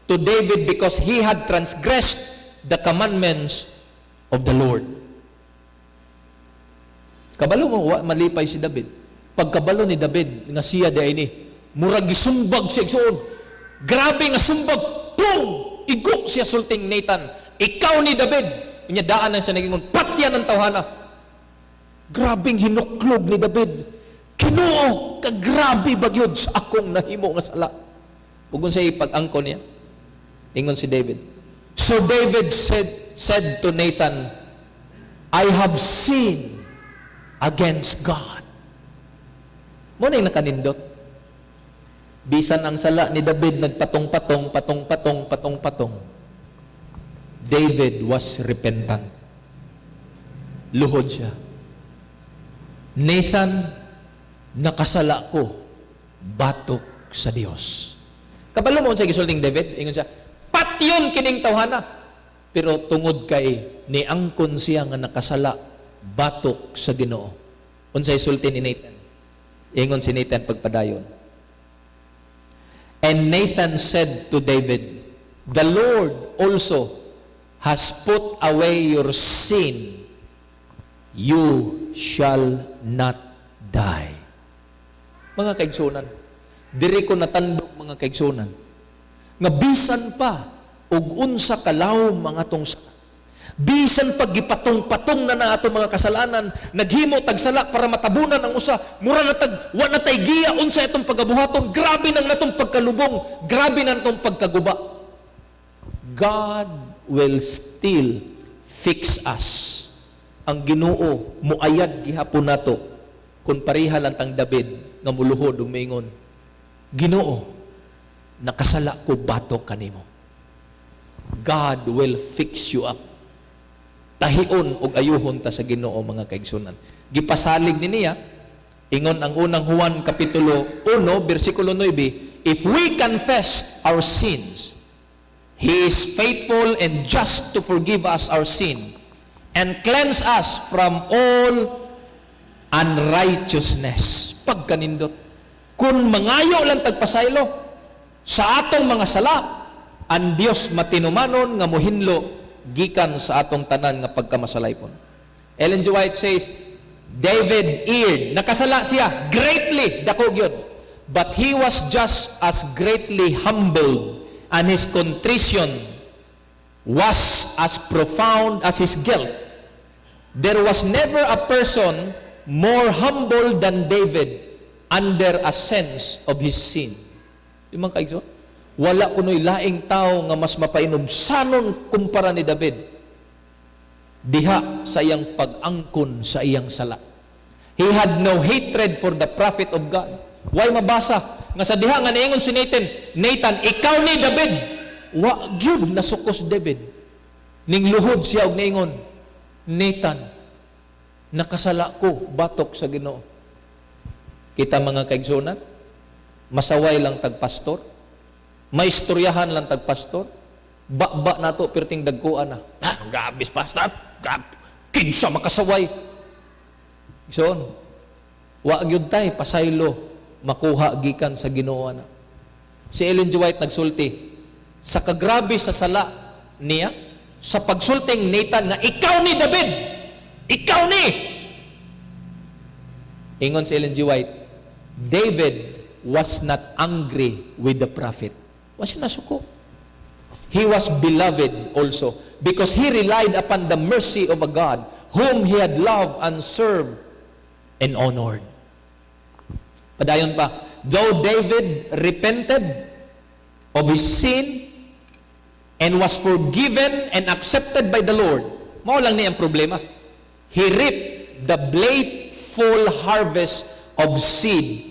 to David because he had transgressed the commandments of the Lord. Kabalo mo, malipay si David. Pagkabalo ni David, nga siya di ay ni, murag gisumbag siya igsoon. Grabe nga sumbag, boom! Igo siya sulting Nathan. Ikaw ni David. Inya daan na siya nagingon, patya ng tawhana. Grabing hinuklog ni David. Ginoo, kagrabe bagyod sa akong nahimo nga sala. Bugon sa ipag-angko niya. Ingon si David. So David said to Nathan, I have sinned against God. Muna yung nakanindot. Bisan ang sala ni David nagpatong-patong. David was repentant. Luhod siya. Nathan, nakasala ko, batok sa Dios. Kabalo mo sa gisulting David, ingon siya, patyon kining tawhana. Pero tungod kay niangkon siya nga nakasala batok sa Ginoo. Unsay sulti ni Nathan? Ingon si Nathan pagpadayon. And Nathan said to David, "The Lord also has put away your sin. You shall not die." Mga kaigsunan, diri ko natandog mga kaigsunan, nga bisan pa og unsa kalaw mga tong bisan pag gipatong-patong na atong mga kasalanan, naghimo tag sala para matabunan ang usa, mura na tag wa na tay giya unsa itong pagabuhaton, grabe nang natong pagkalubong, grabe nang natong pagkaguba. God will still fix us. Ang Ginoo muayad gihapon nato kung pareha lang tang David nga muluhod ug moingon, Ginoo, nakasala ko batok kanimo. God will fix you up. Tahion og ayuhon ta sa Ginoo mga kaigsunan. Gipasalig ni niya ingon ang unang Juan kapitulo 1 bersikulo 9, if we confess our sins, He is faithful and just to forgive us our sin and cleanse us from all unrighteousness. Pagkanindot, kung mangayo lang tagpasaylo sa atong mga sala, ang Dios matinumanon nga mohinlo gikan sa atong tanan nga pagkamasalaypon. Ellen G. White says, David erred, nakasala siya greatly, dako gyud, but he was just as greatly humbled, and his contrition was as profound as his guilt. There was never a person more humble than David under a sense of his sin. Yung mga kaigso, wala kuno'y laing tao nga mas mapainumsanon kumpara ni David. Diha sa iyang pag-angkon sa iyang sala. He had no hatred for the prophet of God. Why mabasa nga sa diha nga niingon si Nathan, ikaw ni David. Wa gyud nasukos David. Ning luhod siya og niingon, Nathan, nakasala ko batok sa Ginoo. Kita mga kaigsunan, masaway lang tagpastor, maistoryahan lang tagpastor, ba nato perting dagkuan na. Gabis pastor, kinsa makasaway. Igsoon, wa gyud tay pasaylo makuha gikan sa Ginoo na. Si Ellen G. White nagsulti sa kagrabe sa sala niya, sa pagsulting Nathan na ikaw ni David, ikaw ni. Ingon si Ellen G. White, David was not angry with the prophet. Wa siya nasuko. He was beloved also because he relied upon the mercy of a God whom he had loved and served and honored. Padayon pa, though David repented of his sin and was forgiven and accepted by the Lord, mao lang niya ang problema. He reaped the plentiful harvest of seed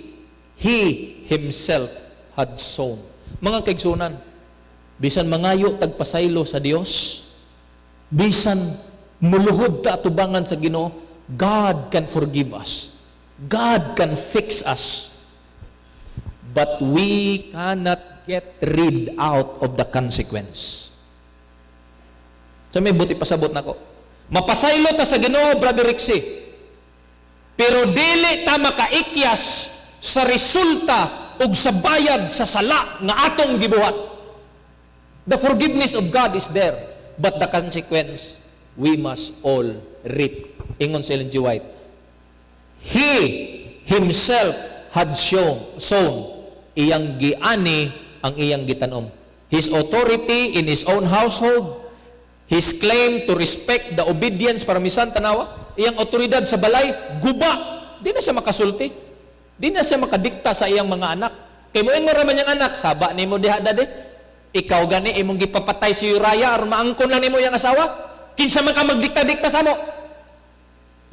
he himself had sown. Mga kaigsunan, bisan mangayo tagpasaylo sa Dios, bisan muluhod ta atubangan sa Ginoo, God can forgive us. God can fix us. But we cannot get rid out of the consequence. So may buti pasabot nako. Mapasaylo ta sa Ginoo, Brother Rixie. Pero dili ta makaikyas sa resulta ug sa bayad sa sala nga atong gibuhat. The forgiveness of God is there, but the consequence we must all reap. Ingon si Ellen G. White, He himself had sown, iyang giani ang iyang gitanom. His authority in his own household, his claim to respect the obedience para misan tanawa, iyang otoridad sa balay, guba. Di na siya makasulti. Di na siya makadikta sa iyang mga anak. Kay mo ingon raman yang anak, saba nimo diha dade. Ikaw gani imong gipapatay si Uriah aron maangkon lang nimo yang asawa. Kinsa man ka magdikta-dikta sa mo?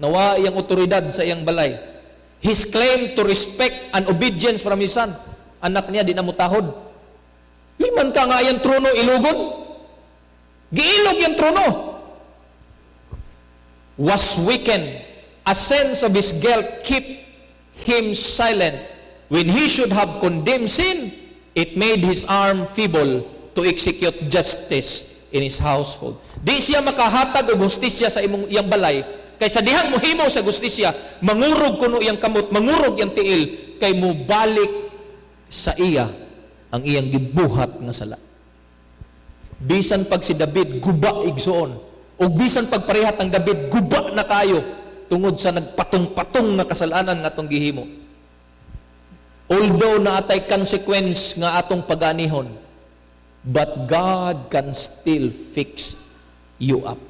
Nawa iyang otoridad sa iyang balay. His claim to respect and obedience from his son. Anak niya di na mutahod. Liman ka nga iyang trono ilugon. Giilog yung trono. Was weakened. A sense of his guilt keep him silent. When he should have condemned sin, it made his arm feeble to execute justice in his household. Di siya makahatag og hustisya sa imong iyang balay, kay sa dihang mohimo sa hustisya, mangurog kuno iyang kamot, mangurog iyang tiil, kay mo balik sa iya ang iyang gibuhat nga sala. Bisan pag si David guba igsoon, o bisan pag parehat ang David guba na kayo tungod sa nagpatong-patong na kasalanan nga atong gihimo. Although naatay consequence nga atong paganihon, but God can still fix you up.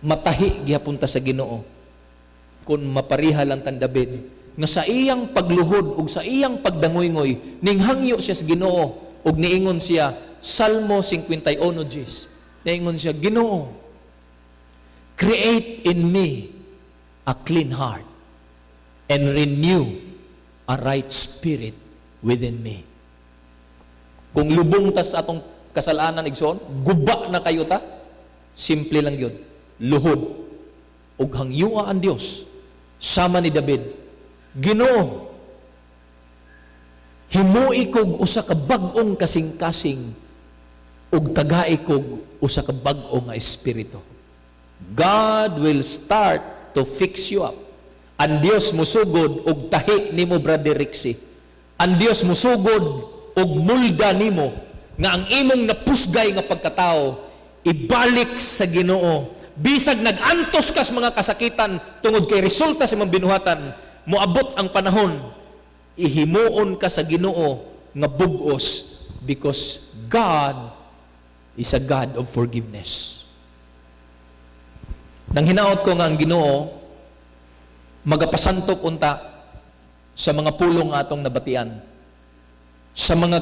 Matahi gihapon ta sa Ginoo kung mapariha lang tan David nga sa iyang pagluhod ug sa iyang pagdangoy-ngoy ninghangyo siya sa Ginoo ug niingon siya Salmo 51:10. Niingon siya, Ginoo, create in me a clean heart and renew a right spirit within me. Kung lubong ta sa atong kasalanan igsoon, guba na kayo ta, simple lang yun. Luhod ug hangyua ang Dios sama ni David. Ginoo, himui kog usa ka bag-ong kasing-kasing ug tagai kog usa ka bag-o nga espiritu. God will start to fix you up. Ang Dios musugod og tahi nimo, Brother Rixie. Ang Dios musugod og mulda nimo nga ang imong napusgay nga pagkatao ibalik sa Ginoo. Bisag nagantos kas mga kasakitan tungod kay resulta sa imong binuhatan, moabot ang panahon ihimuon ka sa Ginoo nga bug-os, because God is a God of forgiveness. Nang hinaot ko nga ang Ginoo magapasantok unta sa mga pulong atong nabatian, sa mga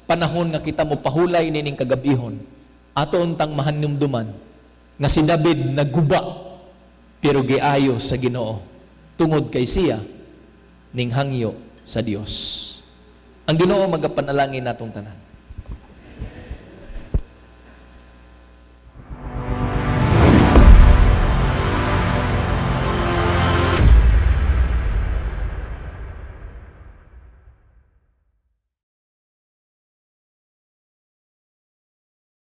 panahon nga kita mo pahulay nining kagabihon, ato untang mahanumduman nga si David naguba pero giayo sa Ginoo tungod kay siya ning hangyo sa Dios. Ang Ginoo magapanalangin natong tanan.